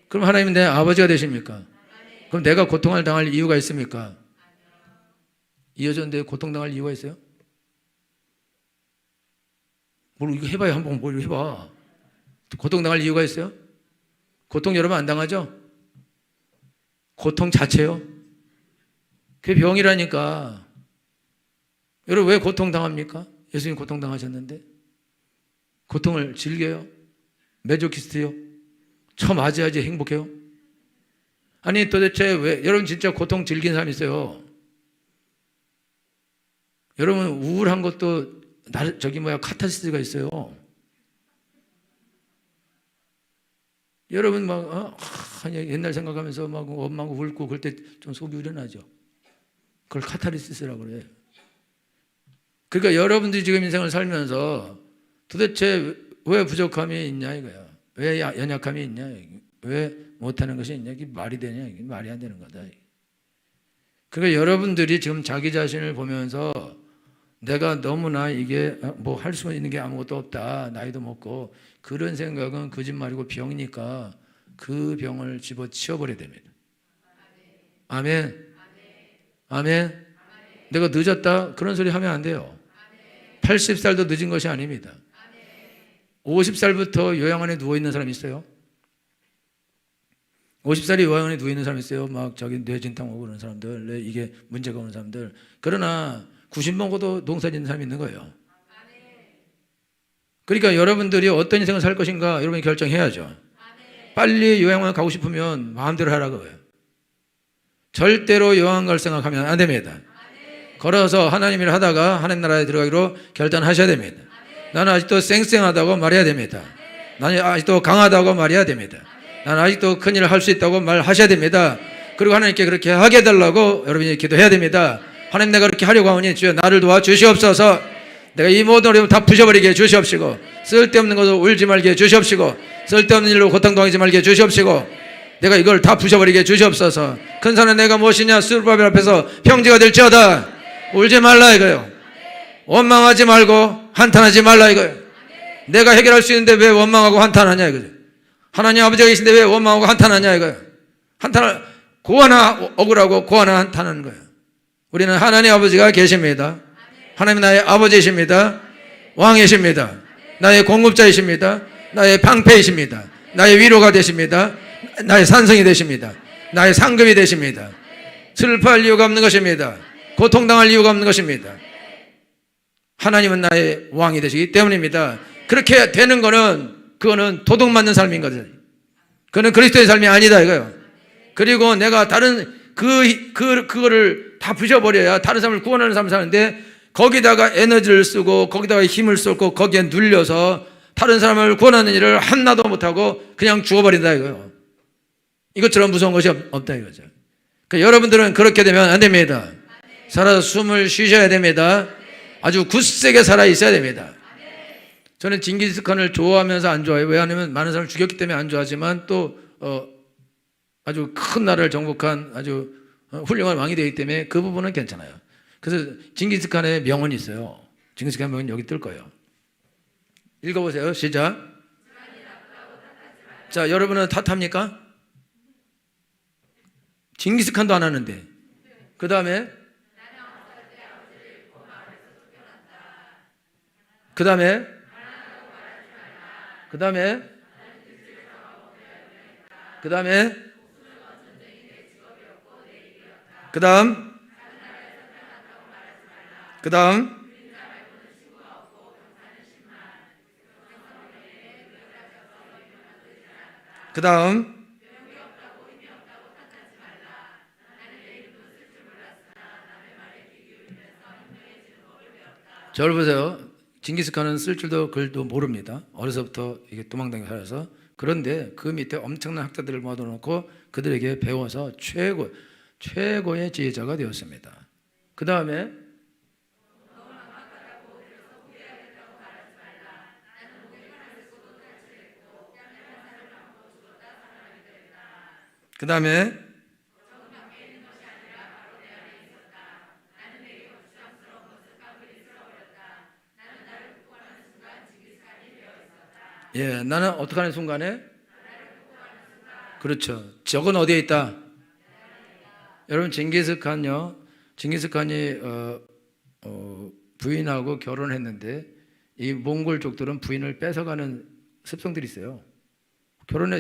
그럼 하나님은 내 아버지가 되십니까? 그럼 내가 고통을 당할 이유가 있습니까? 이어졌는데 고통당할 이유가 있어요? 뭘 이거 해봐요. 한번 뭘 해봐. 고통당할 이유가 있어요? 고통 여러분 안 당하죠? 고통 자체요? 그게 병이라니까. 여러분 왜 고통당합니까? 예수님 고통당하셨는데 고통을 즐겨요? 메조키스트요? 처맞아야지 행복해요? 아니 도대체 왜 여러분 진짜 고통 즐긴 사람 있어요? 여러분 우울한 것도 카타르시스가 있어요. 여러분 옛날 생각하면서 막 엄마하고 울고 그럴 때 좀 속이 우려나죠. 그걸 카타르시스라고 그래. 그러니까 여러분들이 지금 인생을 살면서 도대체 왜 부족함이 있냐 이거야. 왜 연약함이 있냐? 왜 못하는 것이 있냐? 이게 말이 되냐? 이게 말이 안 되는 거다. 그러니까 여러분들이 지금 자기 자신을 보면서 내가 너무나 이게 뭐 할 수 있는 게 아무것도 없다. 나이도 먹고 그런 생각은 거짓말이고 병이니까 그 병을 집어치워버려야 됩니다. 아멘. 아멘. 내가 늦었다 그런 소리 하면 안 돼요. 80살도 늦은 것이 아닙니다. 50살부터 요양원에 누워있는 사람 있어요? 50살이 요양원에 누워있는 사람 있어요? 막 저기 뇌진탕 오고 그런 사람들, 이게 문제가 오는 사람들. 그러나 90 먹어도 농사 짓는 사람이 있는 거예요. 그러니까 여러분들이 어떤 인생을 살 것인가 여러분이 결정해야죠. 빨리 요양원 가고 싶으면 마음대로 하라고 해요. 절대로 요양원 갈 생각하면 안 됩니다. 걸어서 하나님 일 하다가 하나님 나라에 들어가기로 결단하셔야 됩니다. 나는 아직도 쌩쌩하다고 말해야 됩니다. 나는 아직도 강하다고 말해야 됩니다. 나는 아직도 큰일을 할 수 있다고 말하셔야 됩니다. 그리고 하나님께 그렇게 하게 해달라고 여러분이 기도해야 됩니다. 하나님 내가 그렇게 하려고 하오니 주여 나를 도와 주시옵소서. 내가 이 모든 어려움 다 부셔버리게 해 주시옵시고 쓸데없는 것으로 울지 말게 해 주시옵시고 쓸데없는 일로 고통당하지 말게 해 주시옵시고 내가 이걸 다 부셔버리게 해 주시옵소서. 큰 산은 내가 무엇이냐 스룹바벨 앞에서 평지가 될지어다. 울지 말라 이거요. 원망하지 말고 한탄하지 말라 이거요. 내가 해결할 수 있는데 왜 원망하고 한탄하냐 이거죠. 하나님 아버지가 계신데 왜 원망하고 한탄하냐 이거요. 한탄을 고하나 억울하고 고하나 한탄하는 거예요. 우리는 하나님 아버지가 계십니다. 하나님 나의 아버지이십니다. 왕이십니다. 나의 공급자이십니다. 나의 방패이십니다. 나의 위로가 되십니다. 나의 산성이 되십니다. 나의 상급이 되십니다. 슬퍼할 이유가 없는 것입니다. 고통당할 이유가 없는 것입니다. 하나님은 나의 왕이 되시기 때문입니다. 그렇게 되는 거는 그거는 도둑 맞는 삶인 거죠. 그거는 그리스도의 삶이 아니다 이거예요. 그리고 내가 다른 그거를 다 부셔버려야 다른 사람을 구원하는 삶을 사는데 거기다가 에너지를 쓰고 거기다가 힘을 쏟고 거기에 눌려서 다른 사람을 구원하는 일을 하나도 못하고 그냥 죽어버린다 이거예요. 이것처럼 무서운 것이 없다 이거죠. 그러니까 여러분들은 그렇게 되면 안 됩니다. 살아서 숨을 쉬셔야 됩니다. 아주 굳세게 살아 있어야 됩니다. 저는 징기스칸을 좋아하면서 안 좋아해요. 왜냐하면 많은 사람을 죽였기 때문에 안 좋아하지만 또 아주 큰 나라를 정복한 아주 훌륭한 왕이 되기 때문에 그 부분은 괜찮아요. 그래서 징기스칸의 명언이 있어요. 징기스칸 명언 여기 뜰 거예요. 읽어보세요. 시작. 자, 여러분은 탓합니까? 징기스칸도 안 하는데. 그 다음에 그 다음에 그 다음에 그 다음에 그 다음 그 다음 그 다음 저를 보세요. 징기스칸은 쓸 줄도 글도 모릅니다. 어려서부터 이게 도망다니고 살아서. 그런데 그 밑에 엄청난 학자들을 모아놓고 그들에게 배워서 최고의 지혜자가 되었습니다. 그 다음에 그 다음에 예, 나는 어떻게 하는 순간에 그렇죠. 적은 어디에 있다? 여러분 징기스칸이 부인하고 결혼했는데 이 몽골족들은 부인을 뺏어가는 습성들이 있어요.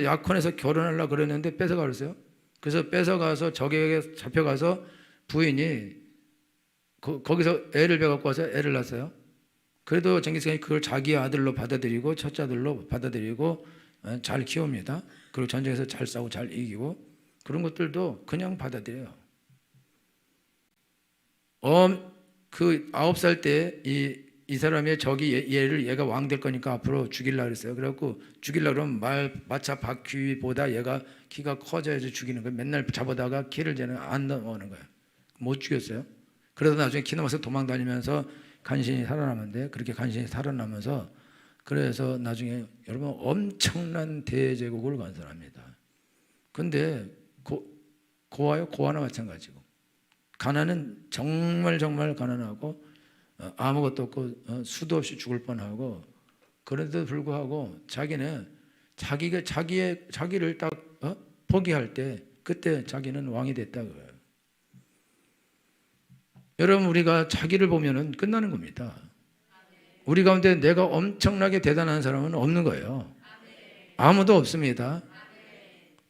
약혼해서 결혼하려고 그랬는데 뺏어가 그랬어요. 그래서 뺏어가서 적에게 잡혀가서 부인이 거기서 애를 배갖고 와서 애를 낳았어요. 그래도 징기스칸이 그걸 자기 아들로 받아들이고 첫째 아들로 받아들이고 잘 키웁니다. 그리고 전쟁에서 잘 싸우고 잘 이기고 그런 것들도 그냥 받아들여요. 그 9살 때 이 사람의 적이 얘가 왕 될 거니까 앞으로 죽이려고 그랬어요. 그래갖고 죽이려고 그러면 마차 바퀴보다 얘가 키가 커져야지 죽이는 거예요. 맨날 잡아다가 키를 재는 안 넘어오는 거예요. 못 죽였어요. 그러다 나중에 키 넘어서 도망다니면서 간신히 살아남았는데 그렇게 간신히 살아남아서 그래서 나중에 여러분 엄청난 대제국을 완성합니다. 근데 고아요? 고아나 마찬가지고 가난은 정말 가난하고 아무것도 없고 수도 없이 죽을 뻔하고 그런데도 불구하고 자기는 자기를 딱 포기할 때 그때 자기는 왕이 됐다고요. 여러분 우리가 자기를 보면은 끝나는 겁니다. 우리 가운데 내가 엄청나게 대단한 사람은 없는 거예요. 아무도 없습니다.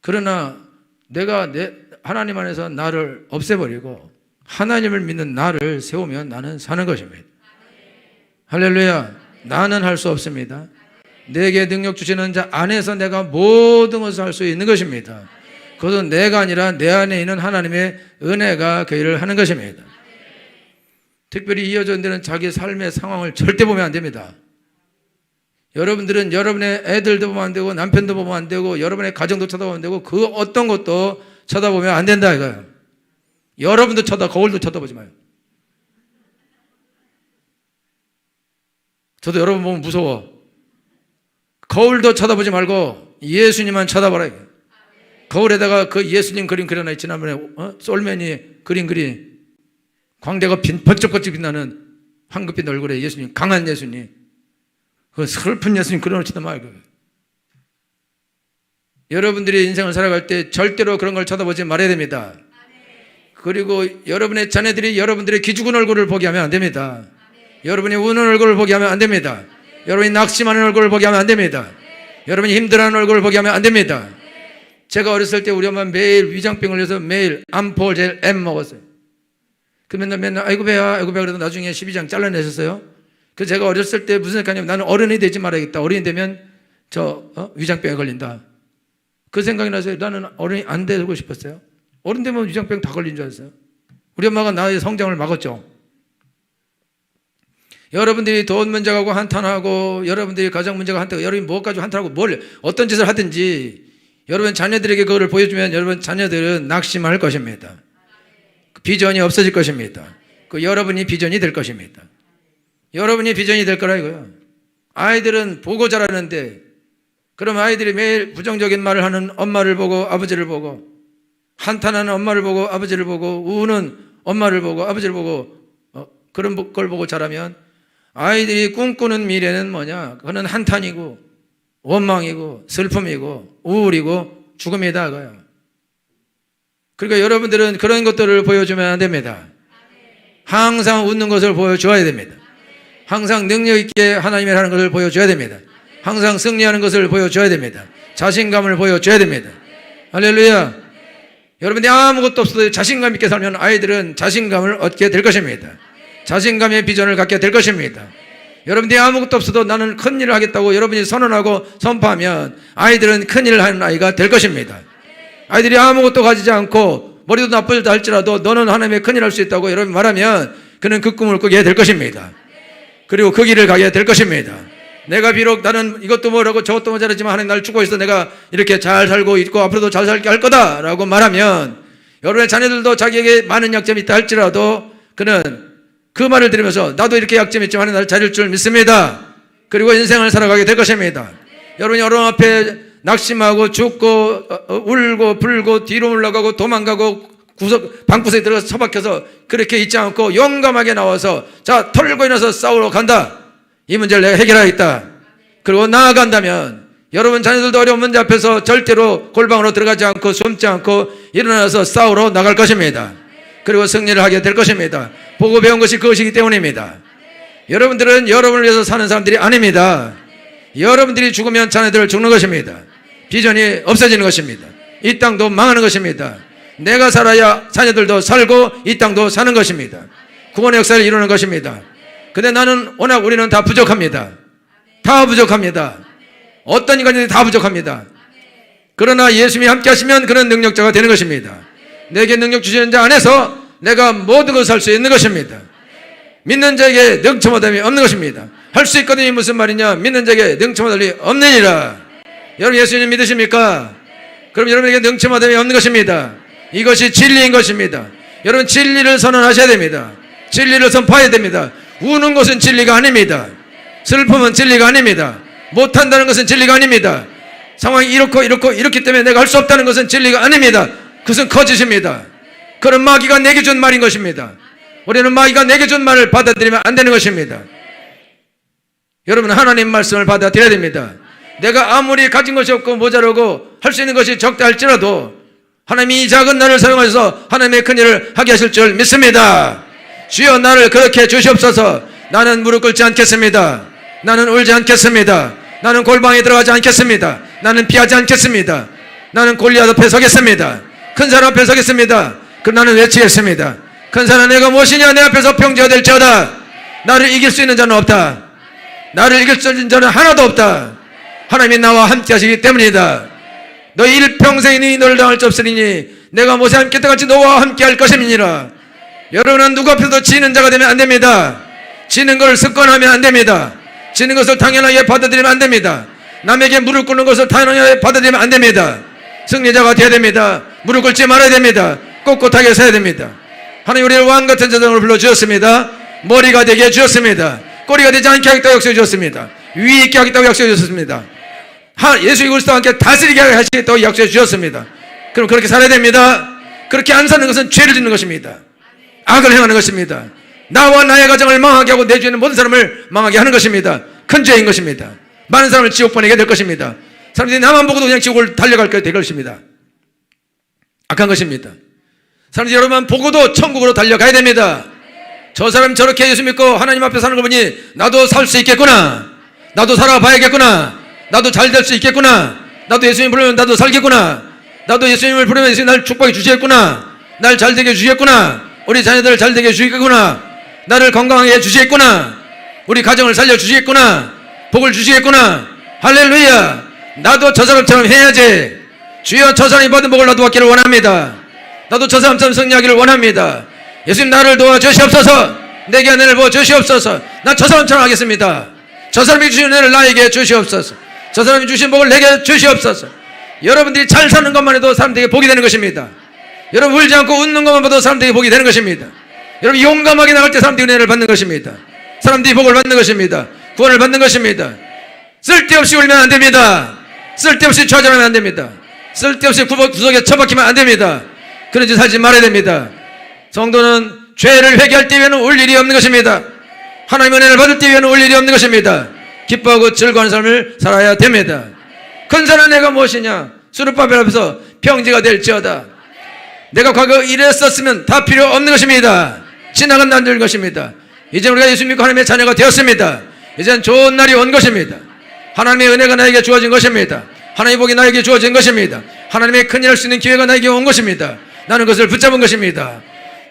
그러나 하나님 안에서 나를 없애버리고 하나님을 믿는 나를 세우면 나는 사는 것입니다. 할렐루야. 나는 할 수 없습니다. 내게 능력 주시는 자 안에서 내가 모든 것을 할 수 있는 것입니다. 그것은 내가 아니라 내 안에 있는 하나님의 은혜가 그 일을 하는 것입니다. 특별히 이어져 있는 자기 삶의 상황을 절대 보면 안 됩니다. 여러분들은 여러분의 애들도 보면 안 되고 남편도 보면 안 되고 여러분의 가정도 쳐다보면 안 되고 그 어떤 것도 쳐다보면 안 된다 이거예요. 여러분도 거울도 쳐다보지 마요. 저도 여러분 보면 무서워. 거울도 쳐다보지 말고 예수님만 쳐다보라. 거울에다가 그 예수님 그림 그려놔. 지난번에 솔맨이 그린 광대가 번쩍번쩍 빛나는 황급빛 얼굴에 예수님, 강한 예수님, 그 슬픈 예수님 그려놓지도 말고. 여러분들이 인생을 살아갈 때 절대로 그런 걸 쳐다보지 말아야 됩니다. 그리고 여러분의 자녀들이 여러분들의 기죽은 얼굴을 보게 하면 안 됩니다. 여러분이 우는 얼굴을 보게 하면 안 됩니다. 여러분이 낙심하는 얼굴을 보게 하면 안 됩니다. 여러분이 힘들어하는 얼굴을 보게 하면 안 됩니다. 제가 어렸을 때 우리 엄마 매일 위장병 걸려서 매일 암포젤 M 먹었어요. 그 맨날 아이고 배야 그러다 나중에 12장 잘라내셨어요. 그 제가 어렸을 때 무슨 생각이냐면 나는 어른이 되지 말아야겠다. 어른이 되면 위장병에 걸린다. 그 생각이 나서 나는 어른이 안 되고 싶었어요. 어른 되면 위장병 다 걸린 줄 알았어요. 우리 엄마가 나의 성장을 막았죠. 여러분들이 돈 문제 가지고 한탄하고 여러분들이 가정 문제가 한탄하고 여러분이 무엇 가지고 한탄하고 어떤 짓을 하든지 여러분 자녀들에게 그거를 보여주면 여러분 자녀들은 낙심할 것입니다. 비전이 없어질 것입니다. 그 여러분이 비전이 될 것입니다. 여러분이 비전이 될 거라 이거요. 아이들은 보고 자라는데 그럼 아이들이 매일 부정적인 말을 하는 엄마를 보고 아버지를 보고 한탄하는 엄마를 보고 아버지를 보고 우는 엄마를 보고 아버지를 보고 그런 걸 보고 자라면 아이들이 꿈꾸는 미래는 뭐냐? 그거는 한탄이고 원망이고 슬픔이고 우울이고 죽음이다 그거야. 그러니까 여러분들은 그런 것들을 보여주면 안 됩니다. 항상 웃는 것을 보여줘야 됩니다. 항상 능력 있게 하나님의 하는 것을 보여줘야 됩니다. 항상 승리하는 것을 보여줘야 됩니다. 자신감을 보여줘야 됩니다. 할렐루야. 여러분이 아무것도 없어도 자신감 있게 살면 아이들은 자신감을 얻게 될 것입니다. 자신감의 비전을 갖게 될 것입니다. 여러분들이 아무것도 없어도 나는 큰 일을 하겠다고 여러분이 선언하고 선포하면 아이들은 큰 일을 하는 아이가 될 것입니다. 아이들이 아무것도 가지지 않고 머리도 나쁘다 할지라도 너는 하나님의 큰 일을 할 수 있다고 여러분이 말하면 그는 그 꿈을 꾸게 될 것입니다. 그리고 그 길을 가게 될 것입니다. 내가 비록 나는 이것도 뭐라고 저것도 뭐 잘하지만 하나님 나를 축복해서 있어 내가 이렇게 잘 살고 있고 앞으로도 잘 살게 할 거다라고 말하면 여러분의 자녀들도 자기에게 많은 약점이 있다 할지라도 그는 그 말을 들으면서 나도 이렇게 약점이 있지만 나를 잘할 줄 믿습니다. 그리고 인생을 살아가게 될 것입니다. 여러분이 여러분 앞에 낙심하고 죽고 울고 불고 뒤로 올라가고 도망가고 방구석에 들어가서 처박혀서 그렇게 있지 않고 용감하게 나와서 자 털고 일어나서 싸우러 간다. 이 문제를 내가 해결하겠다. 그리고 나아간다면 여러분 자녀들도 어려운 문제 앞에서 절대로 골방으로 들어가지 않고 숨지 않고 일어나서 싸우러 나갈 것입니다. 그리고 승리를 하게 될 것입니다. 보고 배운 것이 그것이기 때문입니다. 여러분들은 여러분을 위해서 사는 사람들이 아닙니다. 여러분들이 죽으면 자녀들 죽는 것입니다. 비전이 없어지는 것입니다. 이 땅도 망하는 것입니다. 내가 살아야 자녀들도 살고 이 땅도 사는 것입니다. 구원의 역사를 이루는 것입니다. 근데 나는 워낙 우리는 다 부족합니다. 다 부족합니다. 어떤 인간이든 다 부족합니다. 그러나 예수님이 함께 하시면 그런 능력자가 되는 것입니다. 내게 능력 주시는 자 안에서 내가 모든 것을 할 수 있는 것입니다. 믿는 자에게 능처마다함이 없는 것입니다. 할 수 있거든요. 무슨 말이냐? 믿는 자에게 능처마다함이 없느니라. 여러분 예수님 믿으십니까? 그럼 여러분에게 능처마다함이 없는 것입니다. 이것이 진리인 것입니다. 여러분 진리를 선언하셔야 됩니다. 진리를 선포해야 됩니다. 우는 것은 진리가 아닙니다. 슬픔은 진리가 아닙니다. 못한다는 것은 진리가 아닙니다. 상황이 이렇기 때문에 내가 할 수 없다는 것은 진리가 아닙니다. 그것은 거짓입니다. 그런 마귀가 내게 준 말인 것입니다. 우리는 마귀가 내게 준 말을 받아들이면 안 되는 것입니다. 여러분, 하나님 말씀을 받아들여야 됩니다. 내가 아무리 가진 것이 없고 모자라고 할 수 있는 것이 적다 할지라도 하나님이 이 작은 나를 사용하셔서 하나님의 큰 일을 하게 하실 줄 믿습니다. 주여, 나를 그렇게 주시옵소서. 나는 무릎 꿇지 않겠습니다. 나는 울지 않겠습니다. 나는 골방에 들어가지 않겠습니다. 나는 피하지 않겠습니다. 나는 골리앗 앞에 서겠습니다. 큰 사람 앞에 서겠습니다. 그럼 나는 외치겠습니다. 큰 사람, 내가 무엇이냐? 내 앞에서 평지가 될지어다. 나를 이길 수 있는 자는 없다. 나를 이길 수 있는 자는 하나도 없다. 하나님이 나와 함께 하시기 때문이다. 너희 일평생이 너를 당할 수 없으리니 내가 모세와 함께 같이 너와 함께 할 것임이니라. 여러분은 누구 앞에서도 지는 자가 되면 안 됩니다. 지는 것을 습관하면 안 됩니다. 지는 것을 당연하게 받아들이면 안 됩니다. 남에게 무릎 꿇는 것을 당연하게 받아들이면 안 됩니다. 승리자가 되어야 됩니다. 무릎 꿇지 말아야 됩니다. 꼿꼿하게 서야 됩니다. 하나님, 우리를 왕같은 자성을 불러주셨습니다. 머리가 되게 해주셨습니다. 꼬리가 되지 않게 하겠다고 약속해 주셨습니다. 위에 있게 하겠다고 약속해 주셨습니다. 예수 그리스도와 함께 다스리게 하시겠다고 약속해 주셨습니다. 그럼 그렇게 살아야 됩니다. 그렇게 안 사는 것은 죄를 짓는 것입니다. 악을 행하는 것입니다. 나와 나의 가정을 망하게 하고 내 주위에 모든 사람을 망하게 하는 것입니다. 큰 죄인 것입니다. 많은 사람을 지옥 보내게 될 것입니다. 사람들이 나만 보고도 그냥 지옥을 달려갈 될 것입니다. 악한 것입니다. 사람들이 여러분 보고도 천국으로 달려가야 됩니다. 저 사람 저렇게 예수 믿고 하나님 앞에 사는 거 보니 나도 살 수 있겠구나. 나도 살아봐야겠구나. 나도 잘 될 수 있겠구나. 나도 예수님 부르면 나도 살겠구나. 나도 예수님을 부르면 예수님 날 축복해 주시겠구나. 날 잘 되게 해주시겠구나. 우리 자녀들을 잘 되게 해주시겠구나. 나를 건강하게 해주시겠구나. 우리 가정을 살려주시겠구나. 복을 주시겠구나. 할렐루야. 나도 저 사람처럼 해야지. 주여, 저 사람이 받은 복을 나도 받기를 원합니다. 나도 저 사람처럼 승리하기를 원합니다. 예수님, 나를 도와주시옵소서. 내게 은혜를 부어주시옵소서. 나 저 사람처럼 하겠습니다. 저 사람이 주신 은혜를 나에게 주시옵소서. 저 사람이 주신 복을 내게 주시옵소서. 여러분들이 잘 사는 것만 해도 사람들에게 복이 되는 것입니다. 여러분 울지 않고 웃는 것만 봐도 사람들에게 복이 되는 것입니다. 여러분 용감하게 나갈 때 사람들이 은혜를 받는 것입니다. 사람들이 복을 받는 것입니다. 구원을 받는 것입니다. 쓸데없이 울면 안 됩니다. 쓸데없이 좌절하면 안 됩니다. 쓸데없이 구석에 처박히면 안 됩니다. 그런 짓 하지 말아야 됩니다. 성도는 죄를 회개할 때 위에는 울 일이 없는 것입니다. 하나님의 은혜를 받을 때 위에는 울 일이 없는 것입니다. 기뻐하고 즐거운 삶을 살아야 됩니다. 큰 사람 내가 무엇이냐? 수르바벨 앞에서 평지가 될지어다. 내가 과거 이랬었으면 다 필요 없는 것입니다. 지나간 날들 것입니다. 이제 우리가 예수 믿고 하나님의 자녀가 되었습니다. 이제는 좋은 날이 온 것입니다. 하나님의 은혜가 나에게 주어진 것입니다. 하나님의 복이 나에게 주어진 것입니다. 하나님의 큰일 할 수 있는 기회가 나에게 온 것입니다. 나는 그것을 붙잡은 것입니다.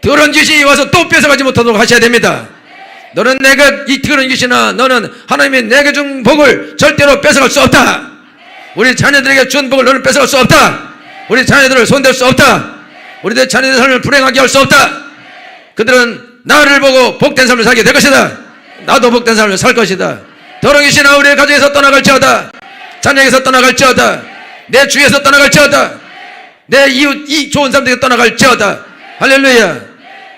더러운 귀신이 와서 또 뺏어가지 못하도록 하셔야 됩니다. 너는 내가 이 더러운 귀신아, 너는 하나님이 내게 준 복을 절대로 뺏어갈 수 없다. 우리 자녀들에게 준 복을 너는 뺏어갈 수 없다. 우리 자녀들을 손댈 수 없다. 우리들 자녀들의 삶을 불행하게 할 수 없다. 그들은 나를 보고 복된 삶을 살게 될 것이다. 나도 복된 삶을 살 것이다. 더러운 귀신아, 우리의 가정에서 떠나갈지어다. 자녀에게서 떠나갈지어다. 내 주위에서 떠나갈지어다. 내 이웃, 이 좋은 사람들에게 떠나갈지어다. 할렐루야.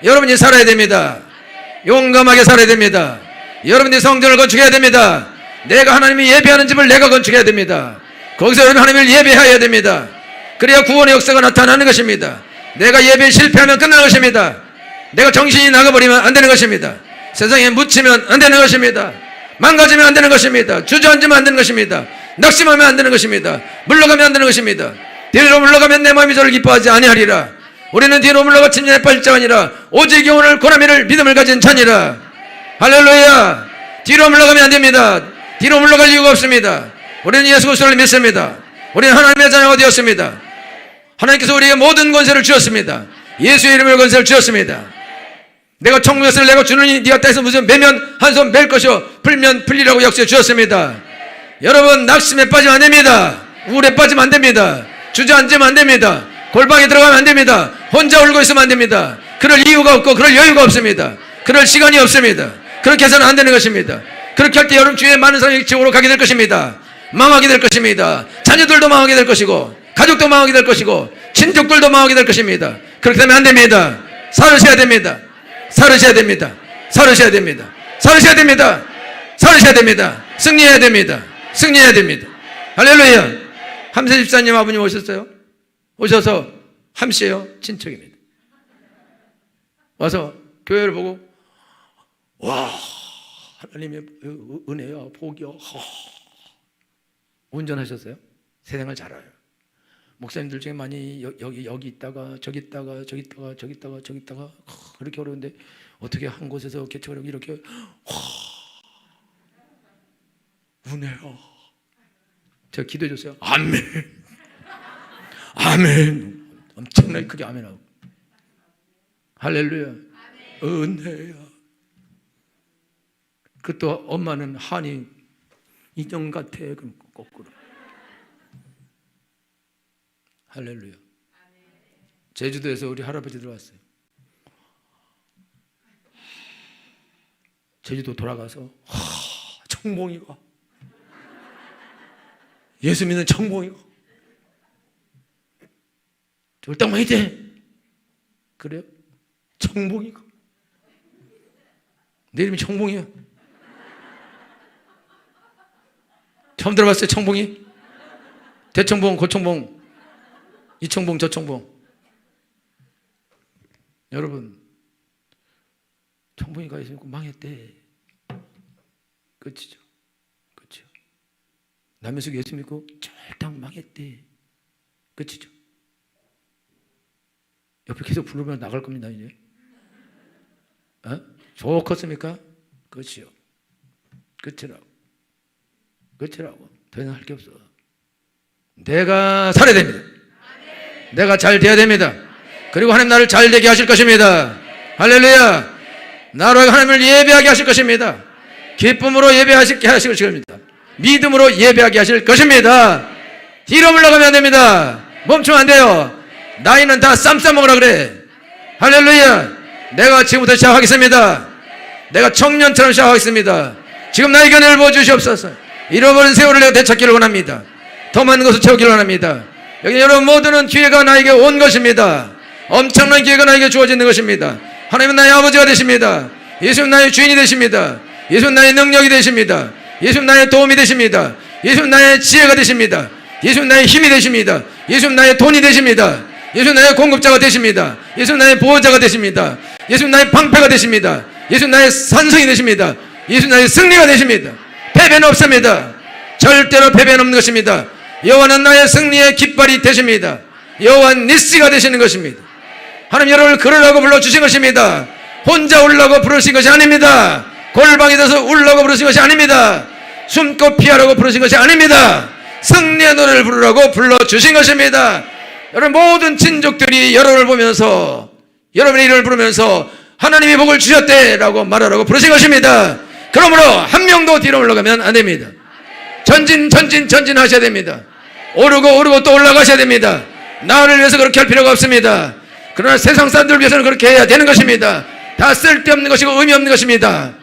여러분이 살아야 됩니다. 용감하게 살아야 됩니다. 여러분이 성전을 건축해야 됩니다. 내가 하나님이 예배하는 집을 내가 건축해야 됩니다. 거기서 여러분 하나님을 예배해야 됩니다. 그래야 구원의 역사가 나타나는 것입니다. 내가 예배에 실패하면 끝나는 것입니다. 내가 정신이 나가버리면 안 되는 것입니다. 세상에 묻히면 안 되는 것입니다. 망가지면 안 되는 것입니다. 주저앉으면 안 되는 것입니다. 낙심하면 안 되는 것입니다. 물러가면 안 되는 것입니다. 뒤로 물러가면 내 마음이 저를 기뻐하지 아니하리라. 우리는 뒤로 물러가 침략에 빠질 자가 아니라 오직 영혼을 고라미를 믿음을 가진 자니라. 할렐루야. 뒤로 물러가면 안 됩니다. 뒤로 물러갈 이유가 없습니다. 우리는 예수 그리스도를 믿습니다. 우리는 하나님의 자녀가 되었습니다. 하나님께서 우리에게 모든 권세를 주셨습니다. 예수의 이름으로 권세를 주셨습니다. 내가 천국에서 내가 주느니 네가 땅에서 무슨 매면 한 손 맬 것이요 풀면 풀리라고 약속해 주셨습니다. 여러분 낙심에 빠지면 안 됩니다. 우울에 빠지면 안 됩니다. 주저앉으면 안 됩니다. 골방에 들어가면 안 됩니다. 혼자 울고 있으면 안 됩니다. 그럴 이유가 없고 그럴 여유가 없습니다. 그럴 시간이 없습니다. 그렇게 해서는 안 되는 것입니다. 그렇게 할 때 여러분 주위에 많은 사람이 지옥으로 가게 될 것입니다. 망하게 될 것입니다. 자녀들도 망하게 될 것이고 가족도 망하게 될 것이고 친족들도 망하게 될 것입니다. 그렇게 되면 안 됩니다. 살으셔야 됩니다. 살으셔야 됩니다. 살으셔야 됩니다. 살으셔야 됩니다. 살으셔야 됩니다. 승리해야 됩니다. 승리해야 됩니다. 할렐루야. 함세 집사님 아버님 오셨어요? 오셔서 함씨예요. 친척입니다. 와서 교회를 보고 와, 하나님의 은혜야, 복이야. 운전하셨어요. 세상을 잘 알아요. 목사님들 중에 많이 여기 있다가 저기 있다가 저기 있다가 저기 있다가 저기 있다가 그렇게 어려운데 어떻게 한 곳에서 개척을 이렇게 은혜야. 제가 기도해 줬어요. 아멘. 아멘. 엄청나게 크게 아멘하고. 할렐루야. 은혜야. 그 또 엄마는 한이 인형 같아. 그럼 거꾸로. 할렐루야. 제주도에서 우리 할아버지 들어왔어요. 제주도 돌아가서 청봉이가 예수 믿는 청봉이가 절당만이 돼. 그래요? 청봉이가 내 이름이 청봉이야. 처음 들어봤어요? 청봉이? 대청봉, 고청봉, 이청봉, 저청봉. 여러분, 청봉이가 있으니까 망했대. 그치죠? 그치죠? 남의 예수 믿고 절당 망했대. 그치죠? 옆에 계속 부르면 나갈 겁니다, 이제. 좋겠습니까? 그치요. 그치라고. 그치라고. 더 이상 할 게 없어. 내가 살아야 됩니다. 내가 잘 돼야 됩니다. 그리고 하나님 나를 잘 되게 하실 것입니다. 할렐루야. 나로 하나님을 예배하게 하실 것입니다. 기쁨으로 예배하시게 하실 것입니다. 믿음으로 예배하게 하실 것입니다. 뒤로 물러가면 안 됩니다. 멈추면 안 돼요. 나이는 다 쌈 싸먹으라 그래. 할렐루야. 내가 지금부터 시작하겠습니다. 내가 청년처럼 시작하겠습니다. 지금 나의 견해를 보여주시옵소서. 잃어버린 세월을 내가 되찾기를 원합니다. 더 많은 것을 채우기를 원합니다. 여기 여러분 모두는 기회가 나에게 온 것입니다. 엄청난 기회가 나에게 주어지는 것입니다. 하나님은 나의 아버지가 되십니다. 예수는 나의 주인이 되십니다. 예수는 나의 능력이 되십니다. 예수는 나의 도움이 되십니다. 예수는 나의 지혜가 되십니다. 예수는 나의 힘이 되십니다. 예수는 나의 돈이 되십니다. 예수는 나의 공급자가 되십니다. 예수는 나의 보호자가 되십니다. 예수는 나의 방패가 되십니다. 예수는 나의 산성이 되십니다. 예수는 나의 승리가 되십니다. 패배는 없습니다. 절대로 패배는 없는 것입니다. 여호와는 나의 승리의 깃발이 되십니다. 여호와는 니시가 되시는 것입니다. 하나님 여러분을 걸으라고 불러주신 것입니다. 혼자 울라고 부르신 것이 아닙니다. 골방에 서서 울라고 부르신 것이 아닙니다. 숨고 피하라고 부르신 것이 아닙니다. 승리의 노래를 부르라고 불러주신 것입니다. 여러분 모든 친족들이 여러분을 보면서 여러분의 이름을 부르면서 하나님이 복을 주셨대라고 말하라고 부르신 것입니다. 그러므로 한 명도 뒤로 올라가면 안 됩니다. 전진 하셔야 됩니다. 오르고 또 올라가셔야 됩니다. 나를 위해서 그렇게 할 필요가 없습니다. 그러나 세상 사람들을 위해서는 그렇게 해야 되는 것입니다. 다 쓸데없는 것이고 의미 없는 것입니다.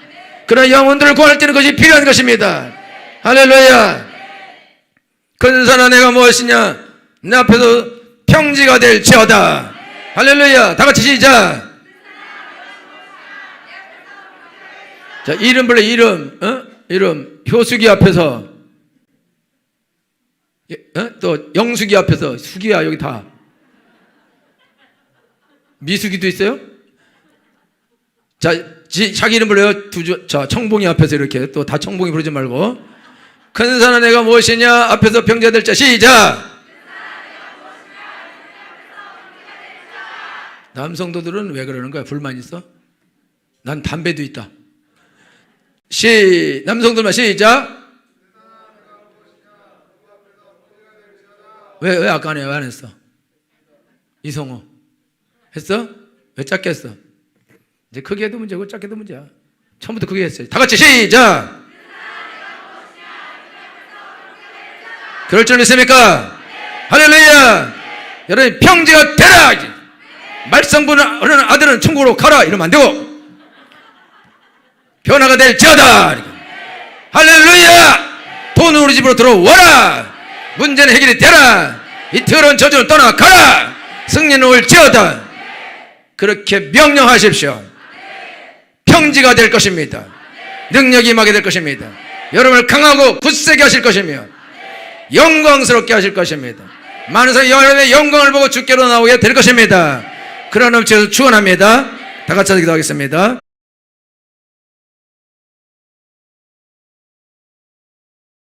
그러나 영혼들을 구할 때는 그것이 필요한 것입니다. 할렐루야. 근사나 내가 무엇이냐? 내 앞에서 평지가 될지어다. 할렐루야. 다 같이 시작. 자, 이름 불러. 이름 효수기 앞에서 또 영수기 앞에서. 수기야 여기 다. 미수기도 있어요? 자, 자기 이름 불러요. 자, 청봉이 앞에서 이렇게. 또 다 청봉이 부르지 말고. 큰 산은 내가 무엇이냐? 앞에서 평지가 될 자. 시작. 남성도들은 왜 그러는 거야? 불만 있어? 난 담배도 있다. 남성들만 시작. 왜 아까 안 해? 왜 안 했어? 이성호 했어? 왜 작게 했어? 이제 크게 해도 문제고 작게 해도 문제야. 처음부터 크게 했어요. 다 같이 시작. 그럴 줄 믿습니까? 할렐루야. 여러분 평지가 되라. 말썽부는 아들은 천국으로 가라 이러면 안 되고 변화가 될지어다. 할렐루야. 돈은 우리 집으로 들어와라. 문제는 해결이 되라. 이 더러운 저주는 떠나가라. 승리는 올지어다. 그렇게 명령하십시오. 평지가 될 것입니다. 능력이 임하게 될 것입니다. 여러분을 강하고 굳세게 하실 것이며 영광스럽게 하실 것입니다. 많은 사람이 여러분의 영광을 보고 주께로 나오게 될 것입니다. 그런 음치에서 축원합니다. 다 같이 기도하겠습니다.